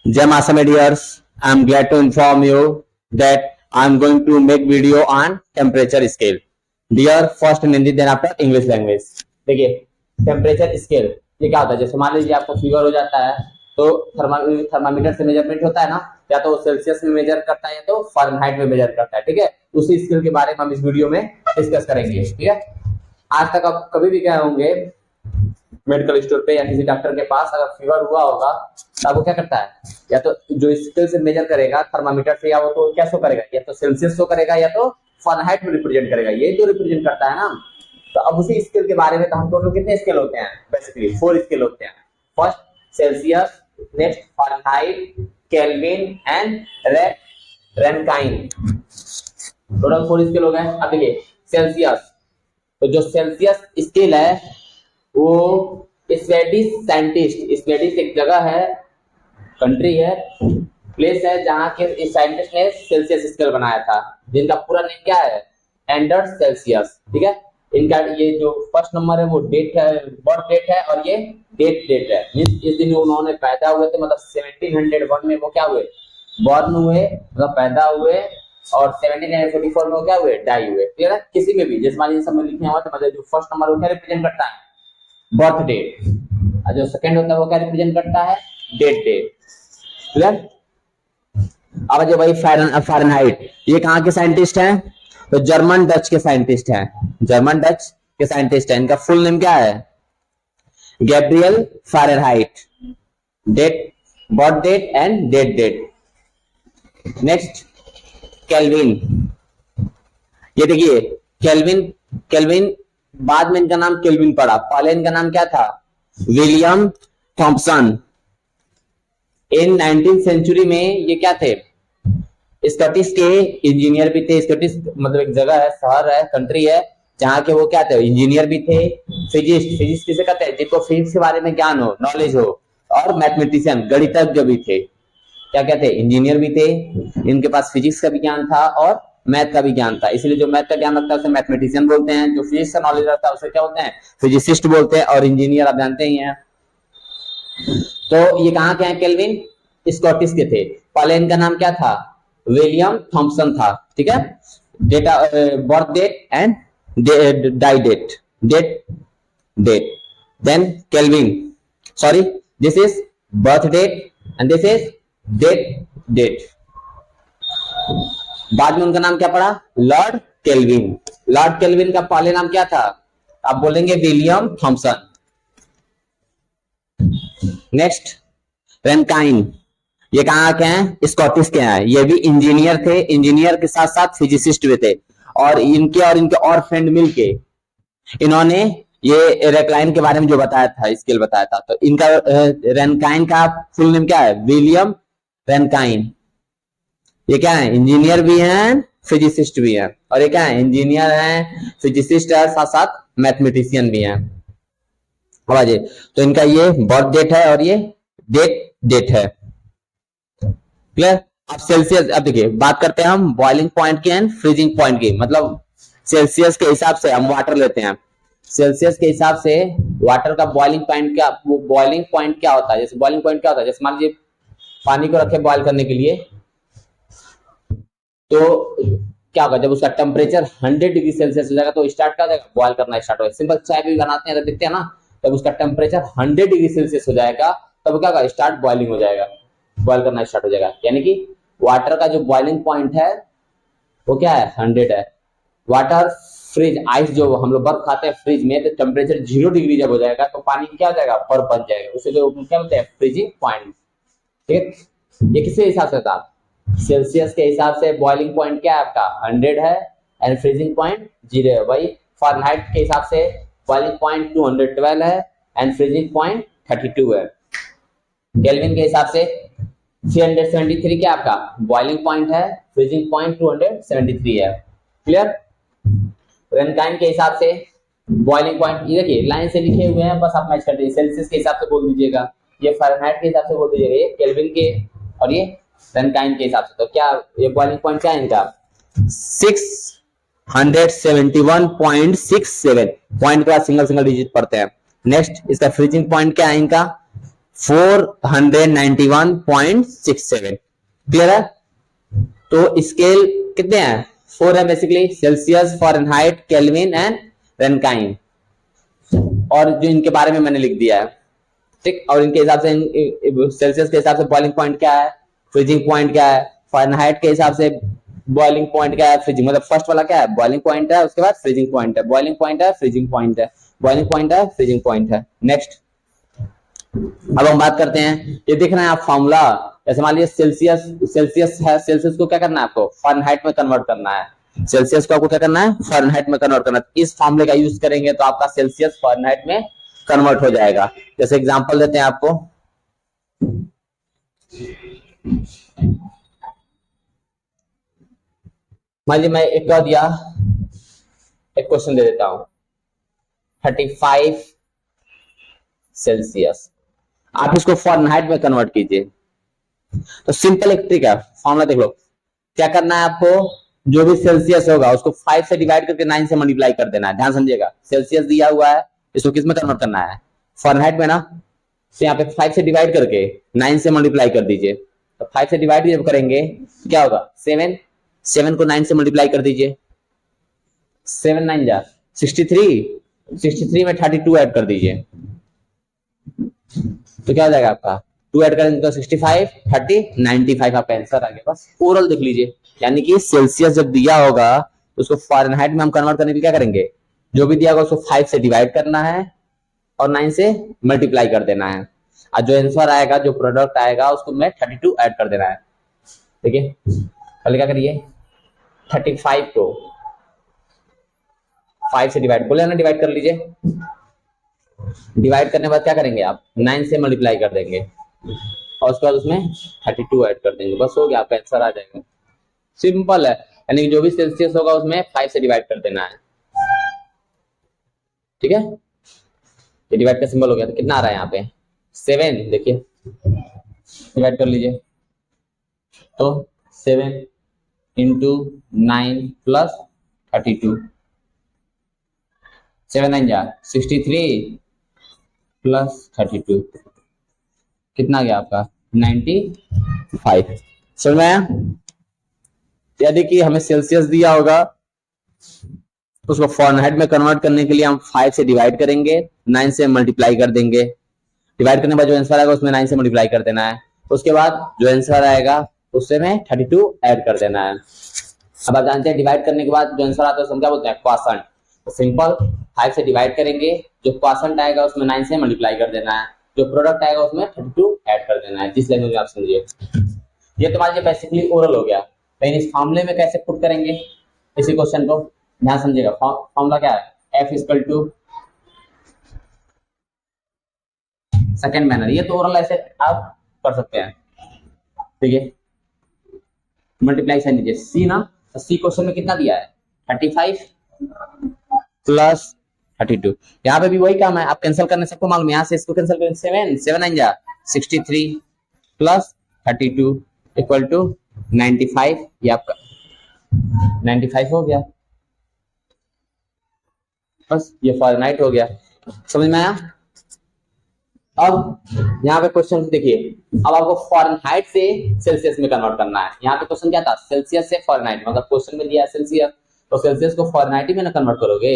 Jai Masa, my dears. I am glad to inform you that I am going to make video on temperature scale. Dear, first in Hindi, then after English language. देखिए, temperature scale ये क्या होता है? जैसे मान लीजिए आपको fever हो जाता है तो थर्मामीटर से मेजरमेंट होता है ना, या तो सेल्सियस में मेजर करता है या तो फारेनहाइट में मेजर करता है। ठीक है, उसी स्केल के बारे में हम इस वीडियो में डिस्कस करेंगे। ठीक है, आज तक आप कभी भी गए होंगे मेडिकल स्टोर पे या किसी डॉक्टर के पास, अगर फीवर हुआ होगा तो आपको क्या करता है, या तो जो स्केल से मेजर करेगा थर्मामीटर से, या वो तो क्या शो करेगा, या तो सेल्सियस शो करेगा या तो फारेनहाइट में रिप्रेजेंट करेगा, ये तो रिप्रेजेंट करता है ना। तो अब उसी स्केल के बारे में, तो हम टोटल कितने स्केल होते हैं? बेसिकली 4 स्केल होते हैं। First Celsius, next Fahrenheit, kelvin and Rankine. Total 4 scale हो गए। अब देखिए सेल्सियस, तो जो सेल्सियस स्केल है वो स्वीडिश साइंटिस्ट, स्वीडिश एक जगह है, कंट्री है, प्लेस है जहां के साइंटिस्ट ने सेल्सियस स्केल बनाया था, जिनका पूरा नेम क्या है? Anders Celsius. ठीक है, इनका ये जो फर्स्ट नंबर है वो डेट है, बर्थ डेट है, और ये डेट है, मींस इस दिन उन्होंने पैदा हुए थे, मतलब 1701 में वो क्या हुए? बॉर्न हुए, मतलब पैदा हुए, और 1744 में वो क्या हुए? डाई हुए। ठीक है, किसी में भी जैसे मान लीजिए सब में लिखे हुआ तो मतलब जो फर्स्ट नंबर वो क्या रिप्रेजेंट करता है? बर्थ डेट, और जो सेकंड होता है वो क्या रिप्रेजेंट करता है? डेट। क्लियर? अब जो भाई फारेनहाइट, ये कहाँ के साइंटिस्ट हैं? तो जर्मन डच के साइंटिस्ट हैं, जर्मन डच के साइंटिस्ट हैं। इनका फुल नेम क्या है? Gabriel Fahrenheit. Date, birth date and date. Next Kelvin, ये देखिए केल्विन बाद में इनका नाम केल्विन पड़ा, पहले इनका नाम क्या था? William Thompson. इन 19th सेंचुरी में ये क्या थे? स्कॉटिश के इंजीनियर भी थे। स्कॉटिश मतलब एक जगह है, शहर है, कंट्री है, जहाँ के वो क्या थे? इंजीनियर भी थे, फिजिक्स किसे कहते हैं? जिनको फिजिक्स के बारे में ज्ञान हो, नॉलेज हो, और मैथमेटिशियन, गणितज्ञ भी थे। क्या कहते हैं? इंजीनियर भी थे, इनके पास फिजिक्स का भी ज्ञान था और मैथ का भी ज्ञान था, इसलिए जो मैथ का ज्ञान रखता है उसे मैथमेटिशियन बोलते हैं, जो फिजिक्स का नॉलेज रखता है उसे क्या बोलते हैं? फिजिसिस्ट बोलते हैं, और इंजीनियर आप जानते ही हैं। तो ये कहाँ के हैं? केल्विन स्कॉटिश के थे। पहले इनका नाम क्या था? विलियम थॉम्पसन था। ठीक है, data, birth date and die date. Then Kelvin, sorry, this is birth date and this is date. बाद में उनका नाम क्या पड़ा? Lord kelvin. लॉर्ड केल्विन का पहले नाम क्या था? आप बोलेंगे विलियम थॉम्पसन। नेक्स्ट रैंकाइन, ये कहाँ के हैं? स्कॉटिश के हैं। ये भी इंजीनियर थे, इंजीनियर के साथ साथ फिजिसिस्ट भी थे, और इनके और फ्रेंड मिलके इन्होंने ये रैंकाइन के बारे में जो बताया था, स्केल बताया था। तो इनका रैंकाइन का फुल नेम क्या है? William Rankine. ये क्या है? इंजीनियर भी हैं, फिजिसिस्ट भी हैं, और ये क्या है? इंजीनियर हैं, फिजिसिस्ट है, साथ साथ मैथमेटिशियन भी हैं। तो इनका ये बर्थ डेट है और ये डेट है। क्लियर? अब सेल्सियस, अब देखिए बात करते हैं हम बॉइलिंग पॉइंट की एंड फ्रीजिंग पॉइंट की। मतलब सेल्सियस के हिसाब से हम वाटर लेते हैं, सेल्सियस के हिसाब से वाटर का बॉइलिंग पॉइंट क्या, वो बॉइलिंग पॉइंट क्या होता है? जैसे बॉइलिंग पॉइंट क्या होता है? जैसे मान लीजिए पानी को रखे बॉइल करने के लिए, तो क्या होगा? जब उसका टेम्परेचर 100 डिग्री सेल्सियस हो जाएगा तो स्टार्ट कर देगा, बॉइल करना स्टार्ट हो जाएगा। सिंपल चाय भी बनाते हैं तो देखते हैं ना, जब उसका टेम्परेचर 100 डिग्री सेल्सियस हो जाएगा तब क्या होगा? स्टार्ट बॉइलिंग हो जाएगा, बॉइल करना स्टार्ट हो जाएगा। यानी कि वाटर का जो बॉइलिंग पॉइंट है वो क्या है? 100 है। वाटर फ्रिज, आइस जो हम लोग बर्फ खाते हैं फ्रिज में, तो टेम्परेचर 0 डिग्री जब हो जाएगा तो पानी क्या हो जाएगा? बर्फ बन जाएगा। उसे जो क्या बोलते हैं? Freezing point. ठीक, ये किसके हिसाब से था? सेल्सियस के हिसाब से बॉइलिंग पॉइंट क्या है आपका? 100 है, एंड फ्रीजिंग पॉइंट 0 है। वही फारेनहाइट के हिसाब से बॉइलिंग पॉइंट 212 है एंड फ्रीजिंग पॉइंट 32 है। केल्विन के हिसाब से 373 क्या आपका बॉइलिंग पॉइंट है, फ्रीजिंग पॉइंट 273 है। क्लियर? रैंकाइन के हिसाब से बॉइलिंग पॉइंट, ये देखिए लाइन से लिखे हुए हैं, बस आप मैच कर दीजिए। सेल्सियस के हिसाब से बोल दीजिएगा, ये फारेनहाइट के हिसाब से बोल दीजिएगा, ये केल्विन के, और ये रैंकाइन के हिसाब से। तो क्या ये बॉइलिंग पॉइंट क्या है इनका? 671.67 पॉइंट का सिंगल डिजिट पढ़ते हैं। नेक्स्ट इसका फ्रीजिंग पॉइंट क्या है इनका? 491.67। क्लियर है? तो स्केल कितने हैं? 4 है basically, Celsius, Fahrenheit, Kelvin and Rankine, और जो इनके बारे में मैंने लिख दिया है, ठीक। और इनके हिसाब से सेल्सियस के हिसाब से बॉइलिंग पॉइंट क्या है, फ्रीजिंग पॉइंट क्या है, फ़ारेनहाइट के हिसाब से बॉइलिंग पॉइंट क्या है, फ्रीजिंग मतलब फर्स्ट वाला क्या है, बॉइलिंग पॉइंट है, उसके बाद फ्रीजिंग पॉइंट है, बॉइलिंग पॉइंट है, फ्रीजिंग पॉइंट है, बॉइलिंग पॉइंट है, फ्रीजिंग पॉइंट है। नेक्स्ट अब हम बात करते हैं, ये देख रहे हैं आप फॉर्मूला, जैसे मान लीजिए सेल्सियस, सेल्सियस है, सेल्सियस को क्या करना है आपको, फ़ारेनहाइट में कन्वर्ट करना है, सेल्सियस को आपको क्या करना है, फ़ारेनहाइट में कन्वर्ट करना है। इस फॉर्मूले का यूज करेंगे तो आपका सेल्सियस फ़ारेनहाइट में कन्वर्ट हो जाएगा। जैसे एग्जांपल देते हैं आपको, मान लीजिए मैं एक का दिया, एक क्वेश्चन दे देता हूं 35 सेल्सियस, आप इसको फ़ारेनहाइट में कन्वर्ट कीजिए। तो सिंपल एक ट्रिक है, फॉर्मूला देख लो, क्या करना है आपको, जो भी सेल्सियस होगा उसको 5 से डिवाइड करके 9 से मल्टीप्लाई कर देना है। ध्यान समझिएगा, सेल्सियस दिया हुआ है, इसको किस में कन्वर्ट करना है, फ़ारेनहाइट में ना, तो यहाँ पे 5 से डिवाइड करके 9 से मल्टीप्लाई कर दीजिए। तो 5 से डिवाइड जब करेंगे क्या होगा, 7, 7 को 9 से मल्टीप्लाई कर दीजिए, 7 9 जा 63, 63 में 32 ऐड कर दीजिए, तो क्या हो जाएगा आपका, 2 ऐड करेंगे तो 65, 30, 95 आपका आंसर आ गया। बस ओरल देख लीजिए, यानी कि सेल्सियस जब दिया होगा उसको फ़ारेनहाइट में हम कन्वर्ट करने के लिए क्या करेंगे, जो भी दिया होगा उसको 5 से डिवाइड करना है और 9 से मल्टीप्लाई कर देना है, और जो आंसर आएगा, जो प्रोडक्ट आएगा उसको में 32 ऐड कर देना है। ठीक है, पहले क्या करिए, 35 को 5 से डिवाइड, बोले ना डिवाइड कर लीजिए, डिवाइड करने के बाद क्या करेंगे आप, 9 से मल्टीप्लाई कर देंगे और उसके बाद उसमें 32 ऐड कर देंगे, बस हो गया, आपका आंसर आ जाएगा। सिंपल है, यानी कि जो भी सेल्सियस होगा उसमें 5 से डिवाइड कर देना है। ठीक है, ये डिवाइड का सिंबल हो गया, तो कितना आ रहा है यहाँ पे 7, देखिए डिवाइड कर लीजिए, तो 7 इंटू 9 प्लस 32, 7 9 जा 63 प्लस 32, कितना गया आपका 95। समझ में आया? यदि कि हमें सेल्सियस दिया होगा, उसको फ़ारेनहाइट में कन्वर्ट करने के लिए हम 5 से डिवाइड करेंगे, 9 से मल्टीप्लाई कर देंगे, डिवाइड करने के बाद जो आंसर आएगा उसमें 9 से मल्टीप्लाई कर देना है, उसके बाद जो आंसर आएगा उससे में 32 ऐड कर देना है। अब आप जानते हैं डिवाइड करने के बाद जो आंसर आता है उसको क्या बोलते हैं, क्वाशंट। तो सिंपल 5 से डिवाइड करेंगे, जो क्वाशंट आएगा उसमें 9 से मल्टीप्लाई कर देना है, जो प्रोडक्ट आएगा उसमें 32 ऐड कर देना है, जिस लैंग्वेज में आप समझिए। ये तो मान लीजिए बेसिकली ओरल हो गया, लेकिन इस फॉर्मूले में कैसे पुट करेंगे इसी क्वेश्चन को, ध्यान समझिएगा। फॉर्मूला क्या है, F equal to second manner, ये तो ओरल ऐसे आप कर सकते हैं। ठीक है, मल्टीप्लाई साइन दीजिए, सी ना, तो सी क्वेश्चन में कितना दिया है 35 प्लस 32, यहाँ पे भी वही काम है, आप कैंसिल करने सबको मालूम, यहाँ से इसको कैंसिल करें, 7 7 9 जा 63 प्लस 32 इक्वल टू 95, ये आपका 95 हो गया, बस ये फ़ारेनहाइट हो गया। समझ में आया? अब यहाँ पे क्वेश्चन देखिए, अब आपको फ़ारेनहाइट से सेल्सियस में कन्वर्ट करना है। यहाँ पे क्वेश्चन क्या था, सेल्सियस से फ़ारेनहाइट, मतलब क्वेश्चन में दिया सेल्सियस, तो सेल्सियस को फ़ारेनहाइट में ना कन्वर्ट करोगे।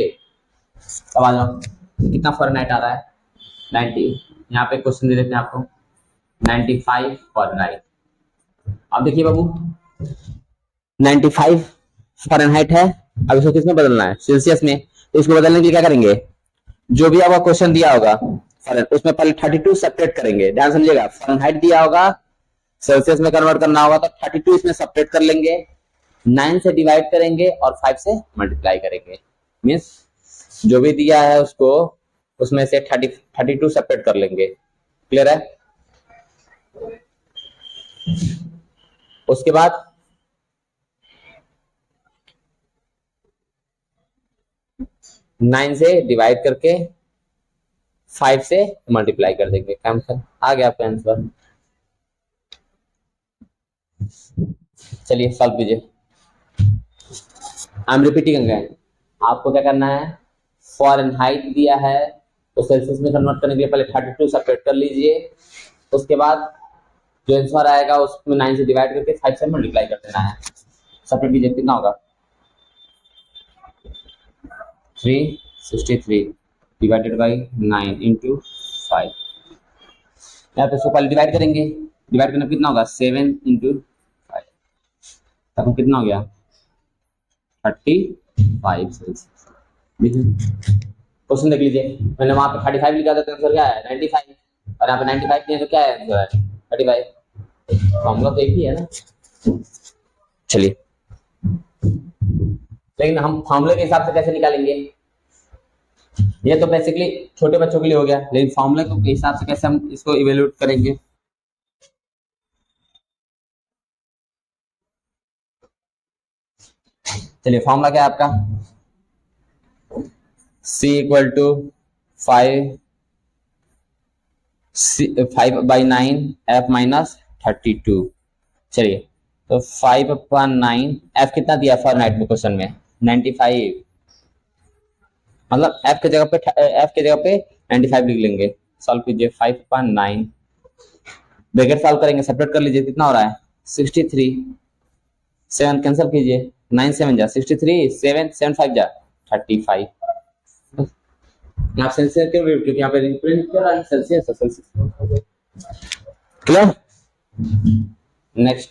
अब आ जाओ, कितना फ़ारेनहाइट आ रहा है 90, यहाँ पे क्वेश्चन दे देते हैं आपको 95 फ़ारेनहाइट। अब देखिए बाबू 95 फ़ारेनहाइट है, अब इसको किस में बदलना है, सेल्सियस में। तो इसको बदलने के लिए क्या करेंगे, जो भी आपका क्वेश्चन दिया होगा उसमें पहले 32 सेपरेट करेंगे, ध्यान समझिएगा। फ़ारेनहाइट दिया होगा, सेल्सियस में कन्वर्ट करना होगा, तो 32 इसमें सेपरेट कर लेंगे, 9 से डिवाइड करेंगे और 5 से मल्टीप्लाई करेंगे, मीन्स जो भी दिया है उसको उसमें से 32 सेपरेट कर लेंगे। क्लियर है? उसके बाद नाइन से डिवाइड करके 5 से मल्टीप्लाई कर देंगे, काम कर आ गया आपका आंसर। चलिए सॉल्व कीजिए, आई एम रिपीटिंग अगेन। आपको क्या करना है, फ़ारेनहाइट दिया है तो सेल्सियस में कन्वर्ट करने के लिए पहले 32 सेपरेट कर लीजिए, उसके बाद जो आंसर आएगा उसमें 9 से डिवाइड करके 5 से मल्टीप्लाई कर देना है। सेपरेट कीजिए, कितना होगा 363 डिवाइडेड बाई 9 इंटू 5। यहाँ पे इसको पहले डिवाइड करेंगे, डिवाइड करने कितना होगा 7 इंटू 5, तब कितना हो गया 35 सेल्सियस। देखिए क्वेश्चन देख लीजिए, मैंने वहां पे 35 लिखा था तो आंसर क्या है 95, और यहाँ पे 95 नहीं है तो क्या है आंसर है 35। फॉर्मूला तो एक ही है ना। चलिए, लेकिन हम फॉर्मूले के हिसाब से कैसे निकालेंगे, ये तो बेसिकली छोटे बच्चों के लिए हो गया, लेकिन फॉर्मूले के हिसाब से कैसे हम इसको इवेल्युएट करेंगे। चलिए, फॉर्मूला क्या है आपका, C equal to 5/9 F minus 32। चलिए, तो 5/9 F कितना दिया फ़ारेनहाइट में क्वेश्चन में 95, मतलब F के जगह पे 95 लिख लेंगे। सॉल्व कीजिए, 5/9 ब्रैकेट सॉल्व करेंगे, सेपरेट कर लीजिए, कितना हो रहा है 63, 7 कैंसिल कीजिए, 9 7 जा 63, 7 7 5 जा 35। आप सेल्सियस क्यों क्योंकि यहाँ पे रिप्रेजेंट कर रहा है सेल्सियस। क्लियर। नेक्स्ट,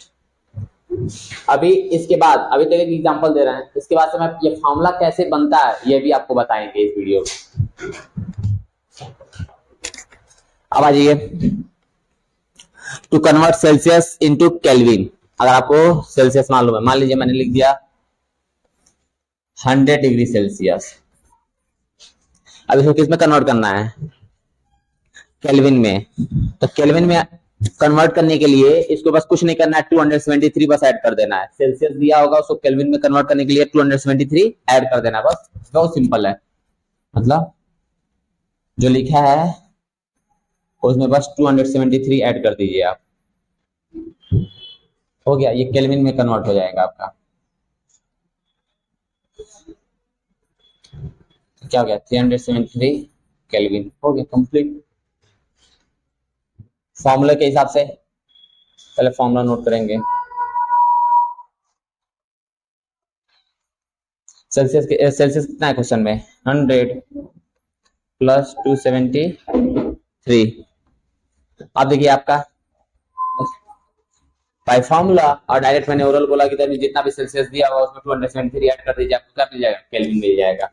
अभी इसके बाद अभी तक एक एग्जांपल दे रहे हैं, इसके बाद से मैं ये फॉर्मूला कैसे बनता है ये भी आपको बताएंगे इस वीडियो में। अब आ जाइए, to convert Celsius into Kelvin. अगर आपको सेल्सियस मालूम है, मान लीजिए मैंने लिख दिया 100 डिग्री सेल्सियस, अब इसको किस में कन्वर्ट करना है केल्विन में। तो केल्विन में कन्वर्ट करने के लिए इसको बस कुछ नहीं करना है, 273 बस ऐड कर देना है। सेल्सियस दिया होगा उसको केल्विन में कन्वर्ट करने के लिए 273 ऐड कर देना, बस बहुत सिंपल है। मतलब जो लिखा है उसमें बस 273 ऐड कर दीजिए आप, हो गया, ये केल्विन में कन्वर्ट हो जाएगा आपका। क्या हो गया 373 केल्विन, हो गया कंप्लीट। फॉर्मूला के हिसाब से पहले फॉर्मूला नोट करेंगे। सेल्सियस कितना है क्वेश्चन में 100 प्लस 273। अब देखिए आपका बाय फॉर्मूला, और डायरेक्ट मैंने ओरल बोला कि जितना भी सेल्सियस दिया हुआ उसमें 273 ऐड कर दीजिए, आपको क्या मिल जाएगा केल्विन मिल जाएगा।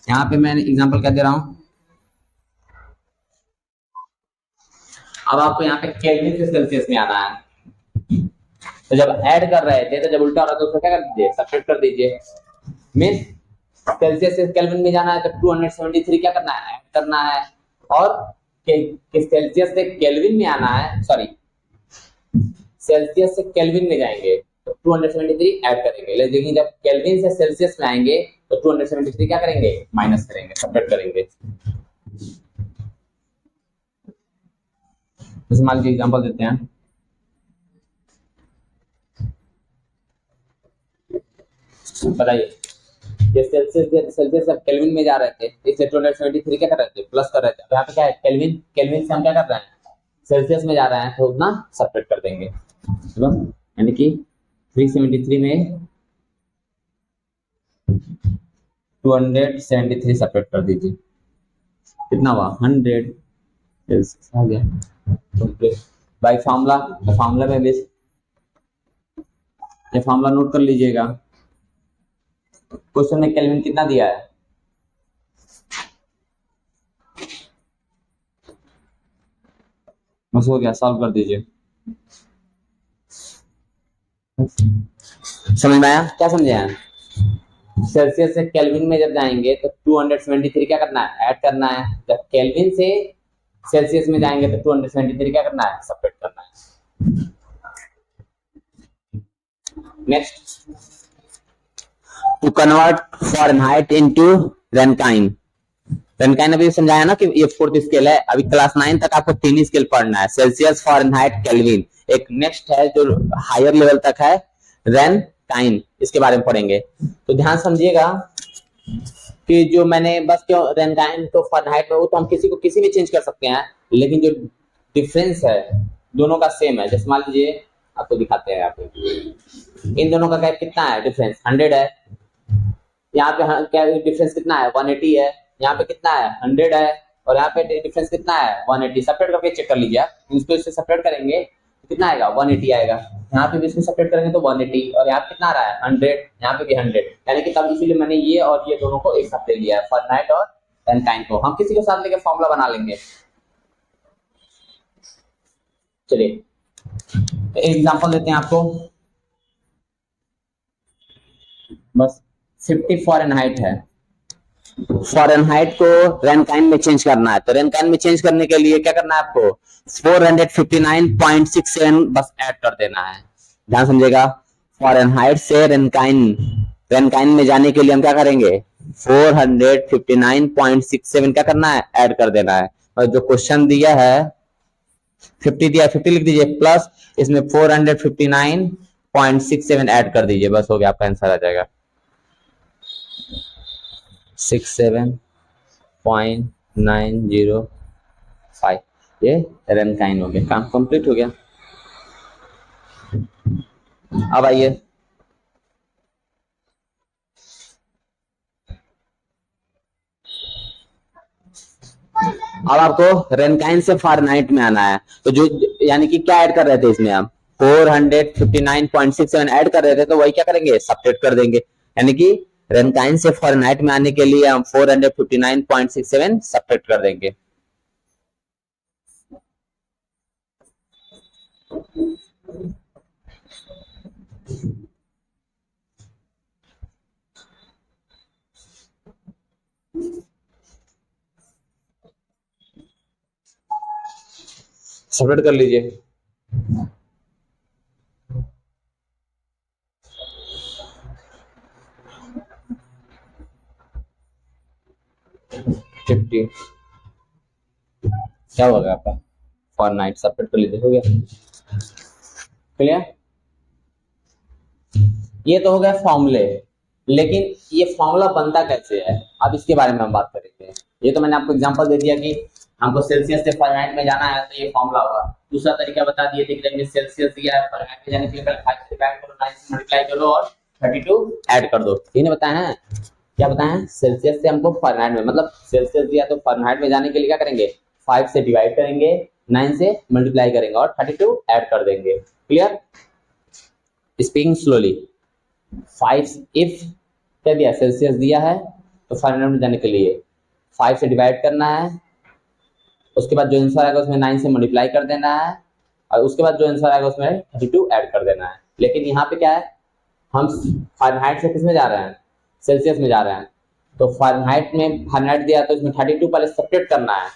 यहाँ पे मैंने एग्जांपल क्या दे रहा हूं, अब आपको यहाँ पे केल्विन से सेल्सियस में आना है, तो जब ऐड कर रहे थे तो जब उल्टा हो रहा था उसको क्या कर दीजिए सब्ट्रैक्ट कर दीजिए। मींस सेल्सियस से केल्विन में जाना है तो 273 क्या करना है ऐड करना है, और सेल्सियस से केल्विन में आना है, सॉरी सेल्सियस से केल्विन में जाएंगे तो 273 ऐड करेंगे, लेकिन जब केल्विन से सेल्सियस में आएंगे तो 273 क्या करेंगे माइनस करेंगे, सब्ट्रैक्ट करेंगे। जैसे मान लीजिए एग्जांपल देते हैं, बताइए ये सेल्सियस से केल्विन में जा रहे थे, इसलिए 273 क्या कर रहे थे प्लस कर रहे थे। अब यहाँ पे क्या है केल्विन से हम क्या कर रहे हैं सेल्सियस में जा रहे हैं, तो उतना सब्ट्रैक्ट कर देंगे, यानी कि 373 में 273 सब्ट्रैक्ट कर दीजिए, कितना हुआ 100 आ गया। बाय फार्मूला, फार्मूला में बेस ये फार्मूला नोट कर लीजिएगा। क्वेश्चन में केल्विन कितना दिया है, बस हो गया, सॉल्व कर दीजिए। समझ में आया, क्या समझे हैं? सेल्सियस से केल्विन में जब जाएंगे तो 273 क्या करना है ऐड करना है, जब केल्विन से सेल्सियस में जाएंगे तो 273 क्या करना है सब्ट्रैक्ट करना है। Next, to convert Fahrenheit into Rankine. Rankine अभी समझाया ना कि ये 4th स्केल है, अभी क्लास 9 तक आपको 3 स्केल पढ़ना है, सेल्सियस फ़ारेनहाइट केल्विन। एक नेक्स्ट है जो हायर लेवल तक है रैंकाइन, इसके बारे में पढ़ेंगे। तो ध्यान समझिएगा, कि जो मैंने बस क्यों रेनकाइन तो फahrenheit में, वो तो हम किसी को किसी भी चेंज कर सकते हैं, लेकिन जो डिफरेंस है दोनों का सेम है। जैसे मान लीजिए आपको दिखाते हैं, यहाँ पे इन दोनों का गैप कितना है, डिफरेंस 100 है। यहाँ पे क्या डिफरेंस कितना है, 180 है। यहाँ पे कितना है, 100 है। और यहाँ पे डिफरेंस कितना है, 180। सेपरेट करके चेक कर लीजिए आप, इसको इससे सेपरेट करेंगे कितना आएगा, 180 आएगा। यहाँ पे भी इसको सेपरेट करेंगे तो 180, और यहाँ पे कितना आ रहा है, 100। यहाँ पे भी 100, यानी कि तब इसीलिए मैंने ये और ये दोनों को एक साथ ले लिया है, फahrenheit और रेनकाइन को। हम किसी के साथ लेके फॉर्मूला बना लेंगे। चलिए एग्जांपल देते हैं आपको, बस 50 फॉरेनहाइट है। फॉरेनहाइट को रेनकाइन में चेंज करना है, तो रेनकाइन में चेंज करने के लिए क्या करना है आपको, 459.67 बस ऐड कर देना है। ध्यान समझेगा, फॉरेनहाइट से रेनकाइन, रेनकाइन में जाने के लिए हम क्या करेंगे, 459.67 क्या करना है, ऐड कर देना है। और जो क्वेश्चन दिया है 50 दिया, 50 लिख दीजिए, प्लस इसमें 459.67 ऐड कर दीजिए, बस हो गया, आपका आंसर आ जाएगा 67.905। ये रेनकाइन हो गया, काम कंप्लीट हो गया। अब आइए, अब आपको रेनकाइन से फारेनहाइट में आना है। तो जो यानी कि क्या ऐड कर रहे थे इसमें, हम 459.67 ऐड कर रहे थे, तो वही क्या करेंगे, सब्ट्रैक्ट कर देंगे। यानी कि रेनकाइन से फारेनहाइट में आने के लिए हम 459.67 सब्ट्रैक्ट कर देंगे। सब्ट्रैक्ट कर लीजिए। फिफ्टी क्या होगा आपका, फॉरेनहाइट सब्ट्रैक्ट कर लीजिए, हो गया क्लियर। ये तो हो गया फॉर्मूले, लेकिन ये फॉर्मूला बनता कैसे है, अब इसके बारे में हम बात करेंगे। ये तो मैंने आपको एग्जांपल दे दिया कि हमको सेल्सियस से फारेनहाइट में जाना है, तो ये फॉर्मूला होगा। दूसरा तरीका बता दिए थे कि जब सेल्सियस दिया है, फारेनहाइट में जाने के लिए पहले 5 से डिवाइड करो, 9 से मल्टीप्लाई करो और 32 ऐड कर दो। ये नहीं बताया है, क्या बताया है, सेल्सियस से हमको फारेनहाइट में, मतलब सेल्सियस दिया तो फारेनहाइट में जाने के लिए क्या करेंगे, 5 से डिवाइड करेंगे, 9 से मल्टीप्लाई करेंगे और 32 ऐड कर देंगे। Clear, speaking slowly. 5 इफ क्या दिया, सेल्सियस दिया है, तो फारेनहाइट में जाने के लिए 5 से डिवाइड करना है, उसके बाद जो आंसर आएगा उसमें 9 से मल्टीप्लाई कर देना है, और उसके बाद जो आंसर आएगा उसमें 32 ऐड कर देना है। लेकिन यहाँ पे क्या है, हम फारेनहाइट से किस में जा रहे हैं, सेल्सियस में जा रहे हैं। तो फारेनहाइट में फारेनहाइट दिया तो इसमें 32 पहले सब्ट्रैक्ट करना है,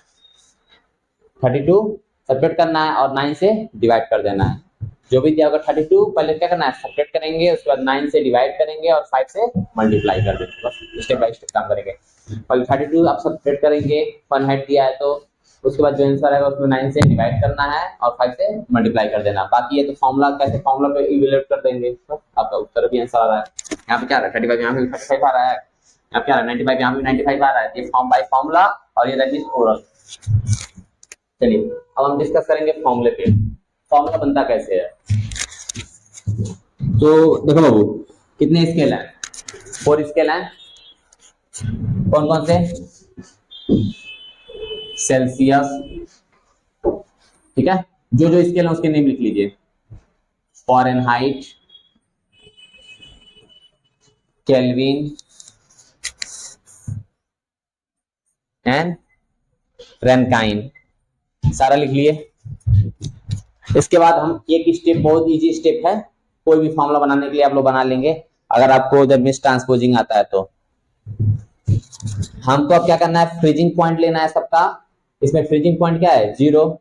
32 सब्ट्रैक्ट करना है और 9 से डिवाइड कर देना है। जो भी दिया होगा 32 पहले क्या करना है, सब्ट्रैक्ट करेंगे, उसके बाद 9 से डिवाइड करेंगे और 5 से मल्टीप्लाई कर देंगे। बस स्टेप बाय स्टेप काम करेंगे। पहले 32 आप सब्ट्रैक्ट करेंगे, फारेनहाइट दिया है तो उसके बाद जो आंसर आएगा उसमें 9 से डिवाइड करना है और 5 से मल्टीप्लाई कर देना। बाकी ये तो फॉर्मूला कैसे, फॉर्मूला पे इवैल्यूएट कर देंगे, तो आपका उत्तर भी आंसर आ रहा है। यहाँ पे क्या आ रहा है, 35, यहाँ पे 35 आ रहा है, यहाँ पे क्या आ रहा है, 95, यहाँ पे 95 आ रहा है। ये फॉर्म बाय फॉर्मूला और ये दैट इज ओरल। चलिए अब हम डिस्कस करेंगे फॉर्मूले पे, फॉर्मूला बनता कैसे है। तो देखो बाबू, कितने स्केल है, 4 स्केल है। कौन कौन से, सेल्सियस, ठीक है, जो जो स्केल है उसके नेम लिख लीजिए, फॉरेनहाइट, केल्विन एंड रेनकाइन, सारा लिख लिए। इसके बाद हम एक स्टेप, बहुत इजी स्टेप है, कोई भी फॉर्मूला बनाने के लिए आप लोग बना लेंगे, अगर आपको जब मिस ट्रांसपोजिंग आता है तो। हमको अब क्या करना है, फ्रीजिंग पॉइंट लेना है सबका। इसमें फ्रीजिंग पॉइंट क्या है, 0,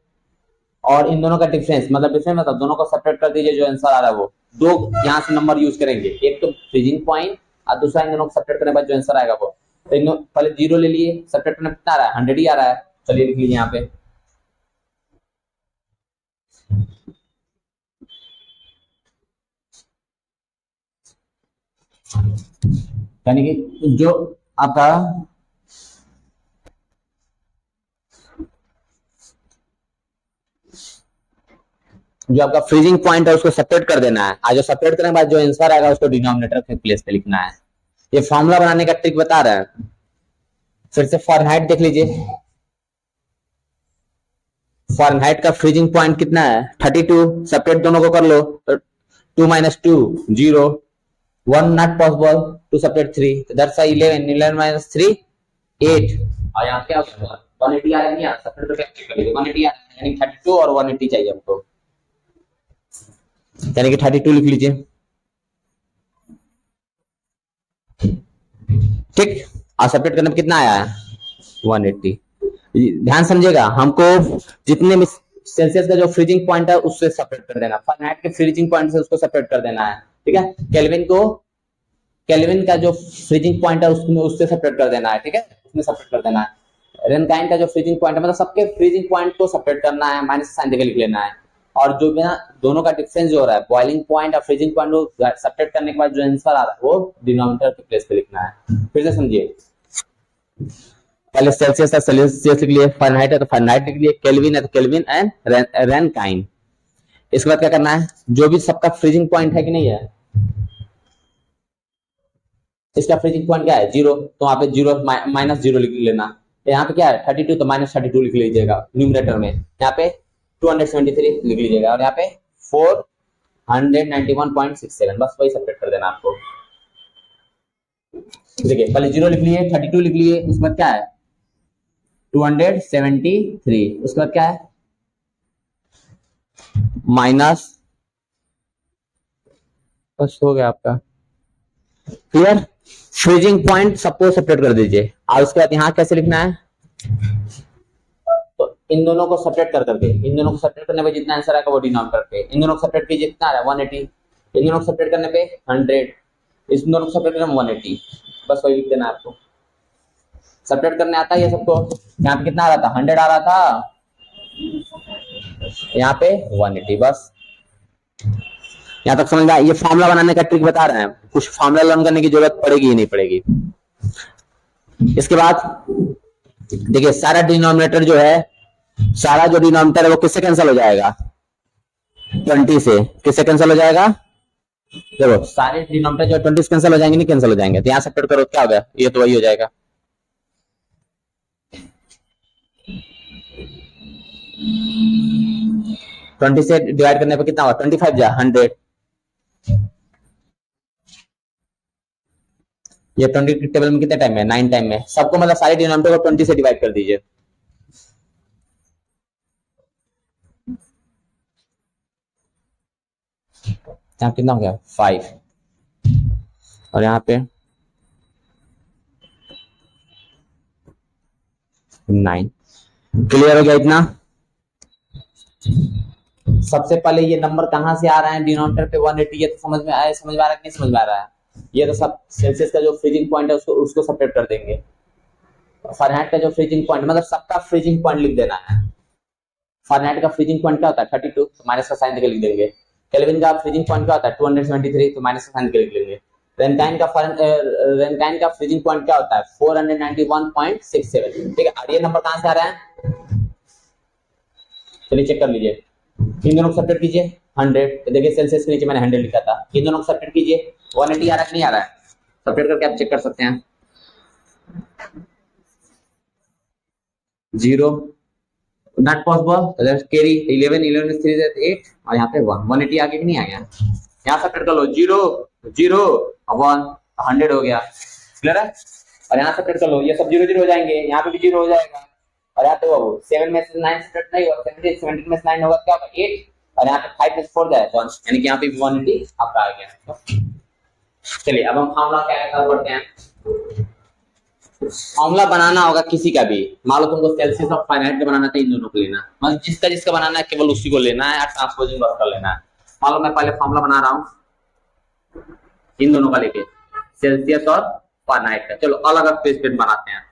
और इन दोनों का डिफरेंस, मतलब डिफरेंस मतलब दोनों को सेपरेट कर दीजिए, जो आंसर आ रहा है वो दो यहाँ से नंबर यूज करेंगे, एक तो फ्रीजिंग पॉइंट और दूसरा इन दोनों को सेपरेट करने के बाद जो आंसर आएगा वो। तो इन पहले 0 ले लिए, सेपरेट करने कितना आ रहा है, 100 ही आ रहा है। चलिए लिख लीजिए यहाँ पे, यानी कि जो आपका जो आपका फ्रीजिंग पॉइंट है उसको सेपरेट कर देना है। आज जो सेपरेट करने के बाद जो आंसर आएगा उसको डिनोमिनेटर के प्लेस पे लिखना है। ये फॉर्मूला बनाने का ट्रिक बता रहा है। फिर से फॉरेनहाइट देख लीजिए। फॉरेनहाइट का फ्रीजिंग पॉइंट कितना है 32। सेपरेट दोनों को कर लो तो 2 - 2 0 1 नॉट पॉसिबल टू सेपरेट 3 तो दैट्स 11 11 - 3 8 और यहाँ क्या होगा 180 आ रहा है। यहाँ सेपरेट तो क्या करेंगे 180 आ रहा है यानी 32 और 180 चाहिए हमको यानी कि 32 लिख लीजिए। ठीक और सेपरेट करने में कितना आया है 180। ध्यान समझिएगा हमको जितने भी सेल्सियस का जो फ्रीजिंग पॉइंट है उससे सेपरेट कर देना। फारेनहाइट के फ्रीजिंग पॉइंट से उसको सेपरेट कर देना है। ठीक है केल्विन का जो फ्रीजिंग पॉइंट है उसमें उससे सेपरेट कर देना है। ठीक है उसमें सेपरेट कर देना है। रेनकाइन का जो फ्रीजिंग पॉइंट है मतलब सबके फ्रीजिंग पॉइंट को सेपरेट करना है माइनस साइन देकर लिख लेना है। और जो बिना दोनों का डिफरेंस जो हो रहा है बॉइलिंग पॉइंट और फ्रीजिंग पॉइंट को सेपरेट करने के बाद जो आंसर आ रहा है वो डिनोमिनेटर के प्लेस पे लिखना है। फिर से समझिए पहले सेल्सियस है सेल्सियस लिख लिए फारेनहाइट है तो फारेनहाइट लिख लिए केल्विन है तो केल्विन एंड रेनकाइन। इसके बाद क्या करना है जो भी सबका फ्रीजिंग पॉइंट है कि नहीं है इसका फ्रीजिंग पॉइंट क्या है 0 तो वहां पे 0 -0 लिख लेना। यहाँ पे क्या है 32 तो -32 लिख लीजिएगा न्यूमरेटर में। यहाँ पे 273 लिख लीजिएगा और यहाँ पे 491.67 बस वही सेपरेट कर देना आपको। देखिए पहले 0 लिख लिए 32 लिख लिए उसके बाद क्या है 273 उसके बाद क्या है माइनस बस हो गया आपका क्लियर। फ्रीजिंग पॉइंट सबको सेपरेट कर दीजिए और उसके बाद यहाँ कैसे लिखना है तो इन दोनों को सेपरेट कर करके इन दोनों को सेपरेट करने पे जितना आंसर आएगा वो डिनोमिनेटर पे इन दोनों को सेपरेट कीजिए कितना आ रहा है 180 इन दोनों को सेपरेट करने पे 100 इस दोनों को सेपरेट करने में 180 बस वही लिख देना आपको। सेपरेट करने आता है ये सबको। यहाँ पे कितना आ रहा था 100 आ रहा था यहाँ पे 180 बस। यहाँ तक समझ में आया। ये फॉर्मूला बनाने का ट्रिक बता रहे हैं कुछ फॉर्मूला लर्न करने की जरूरत पड़ेगी ही नहीं पड़ेगी। इसके बाद देखिए सारा डिनोमिनेटर जो है सारा जो डिनोमिनेटर है वो किससे कैंसिल हो जाएगा 20 से। किससे कैंसिल हो जाएगा देखो सारे डिनोमिनेटर जो 20 से कैंसिल हो जाएंगे नहीं कैंसिल हो जाएंगे तो यहाँ सेपरेट करो क्या होगा ये तो वही हो जाएगा 20 से डिवाइड करने पे कितना होगा 25 जा 100 ये 20 के टेबल में कितने टाइम में 9 टाइम में सबको मतलब सारे डिनोमिनेटर को 20 से डिवाइड कर दीजिए। यहाँ कितना हो गया 5 और यहाँ पे 9 क्लियर हो गया इतना। सबसे पहले ये नंबर कहां से आ रहा है डिनोमिनेटर पे 180 ये तो समझ में आया समझ में आ रहा है कि नहीं समझ में आ रहा है। ये तो सब सेल्सियस का जो फ्रीजिंग पॉइंट है उसको सेपरेट कर देंगे। फारेनहाइट का जो फ्रीजिंग पॉइंट मतलब सबका फ्रीजिंग पॉइंट लिख देना है। फारेनहाइट का फ्रीजिंग पॉइंट क्या होता है 32 तो माइनस का साइन देकर लिख देंगे। केल्विन का फ्रीजिंग पॉइंट क्या होता है 273 तो माइनस का साइन देकर लिख लेंगे। रेनकाइन का फ्रीजिंग पॉइंट क्या होता है 491.67 ठीक है। और ये नंबर कहां से आ रहा है चलिए चेक कर लीजिए। इन दोनों को सेपरेट कीजिए 100 तो देखिए सेल्सियस के नीचे मैंने 100 लिखा था। इन दोनों को सेपरेट कीजिए 180 आ रहा है कि नहीं आ रहा है सेपरेट करके आप चेक कर सकते हैं 0 नॉट पॉसिबल लेट्स कैरी 11 11 3 8 और यहाँ पे 1 180 आगे कि नहीं आ गया। यहाँ सेपरेट कर लो 0 0 1 100 हो गया क्लियर है। और यहाँ सेपरेट कर लो ये सब 0 0 हो जाएंगे यहाँ पे भी 0 हो जाएगा और यहाँ पे वो 7 में से 9 सेपरेट नहीं होगा 17 में से 9 होगा क्या होगा 8 और यहाँ पे 5 में से 4 जाएगा 1 यानी कि यहाँ पे 180 आपका आ गया। चलिए अब हम फॉर्मूला क्या करते हैं। फॉर्मूला बनाना होगा किसी का भी मान लो तुमको सेल्सियस और फारेनहाइट का बनाना था इन दोनों को लेना मतलब जिसका जिसका बनाना है केवल उसी को लेना है और ट्रांसपोजिंग बस कर लेना है। मान लो मैं पहले फॉर्मूला बना रहा हूँ इन दोनों का लेके सेल्सियस और फारेनहाइट का। चलो अलग अलग पेज पे बनाते हैं।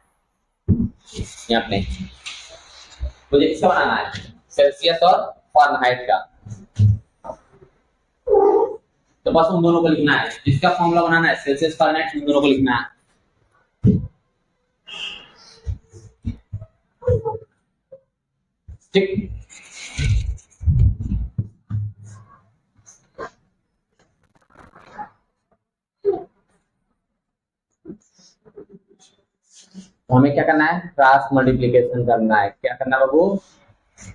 यहाँ पे मुझे किसका बनाना है सेल्सियस और फारेनहाइट का तो बस उन दोनों को लिखना है जिसका फॉर्मूला बनाना है सेल्सियस फारेनहाइट उन दोनों को लिखना है। ठीक। हमें क्या करना है, क्रॉस मल्टीप्लिकेशन करना है। क्या करना है बाबू,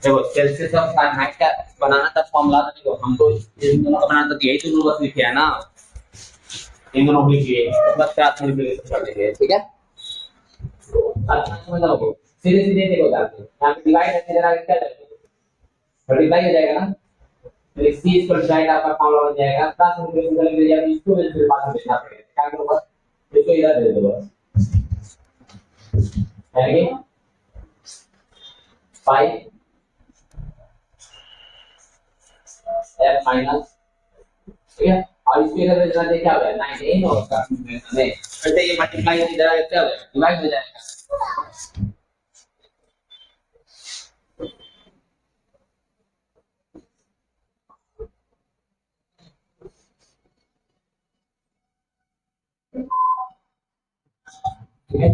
देखो सेल्सियस और फारेनहाइट का बनाना था फॉर्मूला, तो देखो हम तो इन दोनों का बनाना था, यही तो बस लिखे है ना, इन दोनों को लिखिए, बस क्रॉस मल्टीप्लिकेशन कर देंगे, ठीक है। अच्छा समझ लो, सीधे सीधे देखो जाते हैं, यहाँ पे डिवाइड करके जरा क्या जाएगा, मल्टीप्लाई हो जाएगा ना, तो सी इक्वल टू डाइट आपका फॉर्मूला बन जाएगा। क्रॉस मल्टीप्लिकेशन करके या इसको भी फिर बाद में देखना पड़ेगा, क्या करो बस इसको इधर दे दो बस, है 5 f माइनस, ठीक है। और इसके इधर रिजल्ट क्या हो जाएगा 9 ए होगा, नहीं फिर ये मल्टीप्लाई इधर क्या हो जाएगा, डिवाइड हो जाएगा। ठीक है,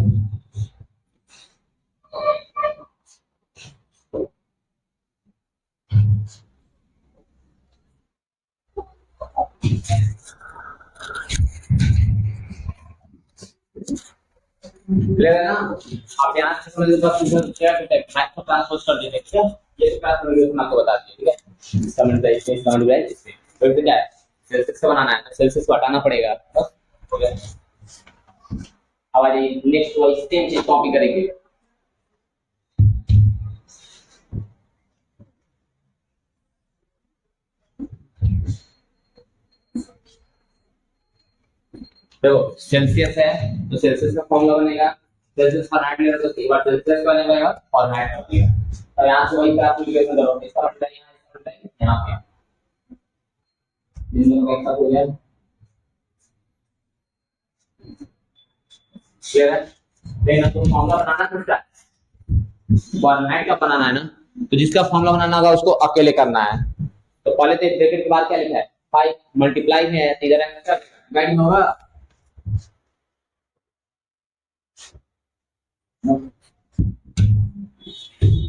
क्लियर है ना। आप यहाँ से समझ लो, बस इधर क्या करते हैं, मैथ को ट्रांसपोज कर देते हैं, ठीक है। ये क्लास में वीडियो में आपको बता दिया, ठीक है। इसका मतलब इसमें, इसका मतलब है इसमें, तो क्या है, सेल्सियस का बनाना है, सेल्सियस को हटाना पड़ेगा, बस हो गया। अब आइए नेक्स्ट वाली सेम चीज कॉपी करेंगे। देखो सेल्सियस है तो सेल्सियस का फॉर्मूला बनेगा, सेल्सियस फॉरहाइट लेगा तो एक बार सेल्सियस का बनेगा फॉरहाइट का बनेगा। तो यहां से वही क्रॉस मल्टीप्लिकेशन करो, इसका मतलब यहां, इसका मतलब यहां पे इन दोनों का एक साथ हो गया, क्लियर है। लेकिन तो फॉर्मूला बनाना किसका, फॉरहाइट का बनाना है ना, तो जिसका फॉर्मूला बनाना होगा उसको अकेले करना है। तो पहले तो ब्रैकेट के बाद क्या लिखा है, 5 मल्टीप्लाई में है, इधर आएगा डिवाइड में होगा,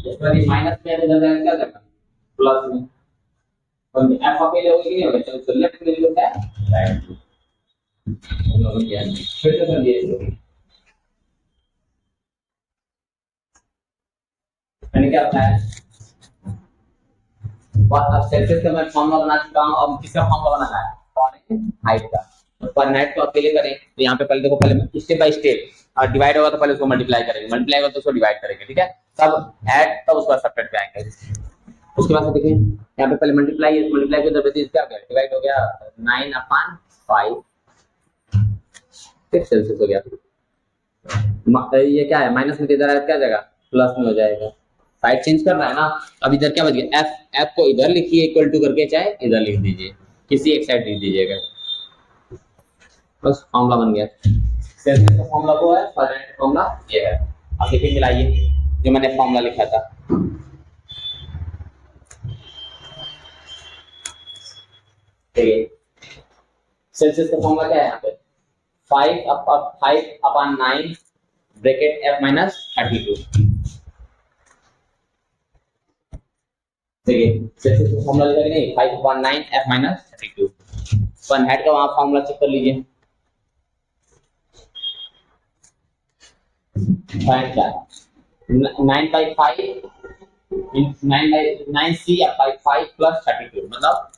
इसमें माइनस में इधर जाएगा क्या जाएगा प्लस में, और एफ ऑफ ए होगी नहीं होगा, तो लेफ्ट में जो है राइट हो गया, फिर से कर दिए, मैंने क्या बताया, और अब सेल्सियस का मैं फॉर्मूला बना चुका हूं, अब किसका फॉर्मूला बनाना है, फॉरेनहाइट का। तो फॉरेनहाइट को अकेले करें तो यहाँ पे पहले देखो, पहले स्टेप बाय स्टेप, और डिवाइड होगा तो पहले उसको मल्टीप्लाई करेंगे, मल्टीप्लाई होगा तो उसको डिवाइड करेंगे, ठीक है। तब ऐड, तब उसका सब्ट्रैक्ट पे आएंगे। उसके बाद से देखिए यहाँ पे पहले मल्टीप्लाई है, मल्टीप्लाई के अंदर क्या हो गया, डिवाइड हो गया 9/5, फिर सेल्सियस हो गया, ये क्या है माइनस में इधर क्या जाएगा प्लस में हो जाएगा, साइड चेंज कर रहा है ना। अब इधर क्या बच गया, एफ, एफ को इधर लिखिए इक्वल टू करके, चाहे इधर लिख दीजिए, किसी एक साइड लिख दीजिएगा, बस फॉर्मूला बन गया। सेल्सियस का फॉर्मूला वो है, फॉरेनहाइट का फॉर्मूला ये है। अब देखिए मिलाइए जो मैंने फॉर्मूला लिखा था, देखिए सेल्सियस का फॉर्मूला क्या है यहाँ पे, 5/9 ब्रैकेट f माइनस 32, देखिए सेल्सियस का फॉर्मूला लिखा कि नहीं, 5/9 f माइनस 32। फॉरेनहाइट का वहां फॉर्मूला चेक कर लीजिए, फाइन क्या 9/5 9/9c/5 प्लस 32, मतलब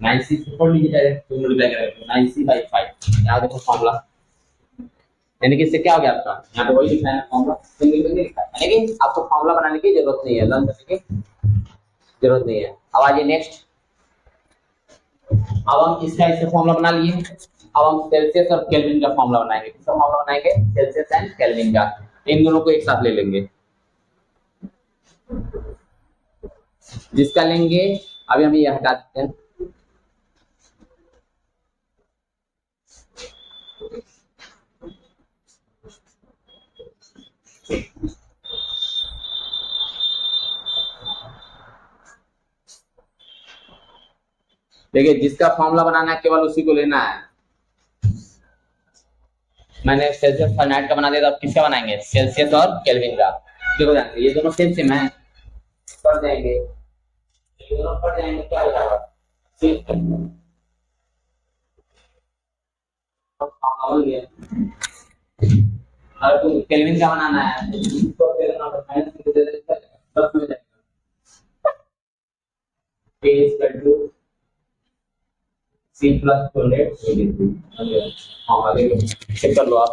9c छोड़ लीजिए डायरेक्ट, तो मल्टीप्लाई करेंगे 9c/5, यहाँ देखो फॉर्मूला, यानी कि इससे क्या हो गया आपका, यहाँ पे वही लिखा है फॉर्मूला, सिंगल करके लिखा है, यानी कि आपको फॉर्मूला बनाने की जरूरत नहीं है, लर्न करने की जरूरत नहीं है। अब आइए नेक्स्ट, अब हम इससे फॉर्मूला बना लिए, अब हम सेल्सियस और केल्विन का फॉर्मूला बनाएंगे, किसका फॉर्मूला बनाएंगे, सेल्सियस एंड केल्विन का, इन दोनों को एक साथ ले लेंगे, जिसका लेंगे अभी हम ये हटा देते हैं, देखिए जिसका फॉर्मूला बनाना है केवल उसी को लेना है। मैंने सेल्सियस फारेनहाइट का बना दिया, तो अब किसका बनाएंगे, सेल्सियस और केल्विन का। देखो ये दोनों सेम सेम है, पड़ जाएंगे, ये दोनों पड़ जाएंगे, क्या हो जाएगा? अगर तुम केल्विन का बनाना है तो माइनस में दे देगा, प्लस में जाएगा। K is equal to C plus 283। हाँ आगे चेक कर लो आप।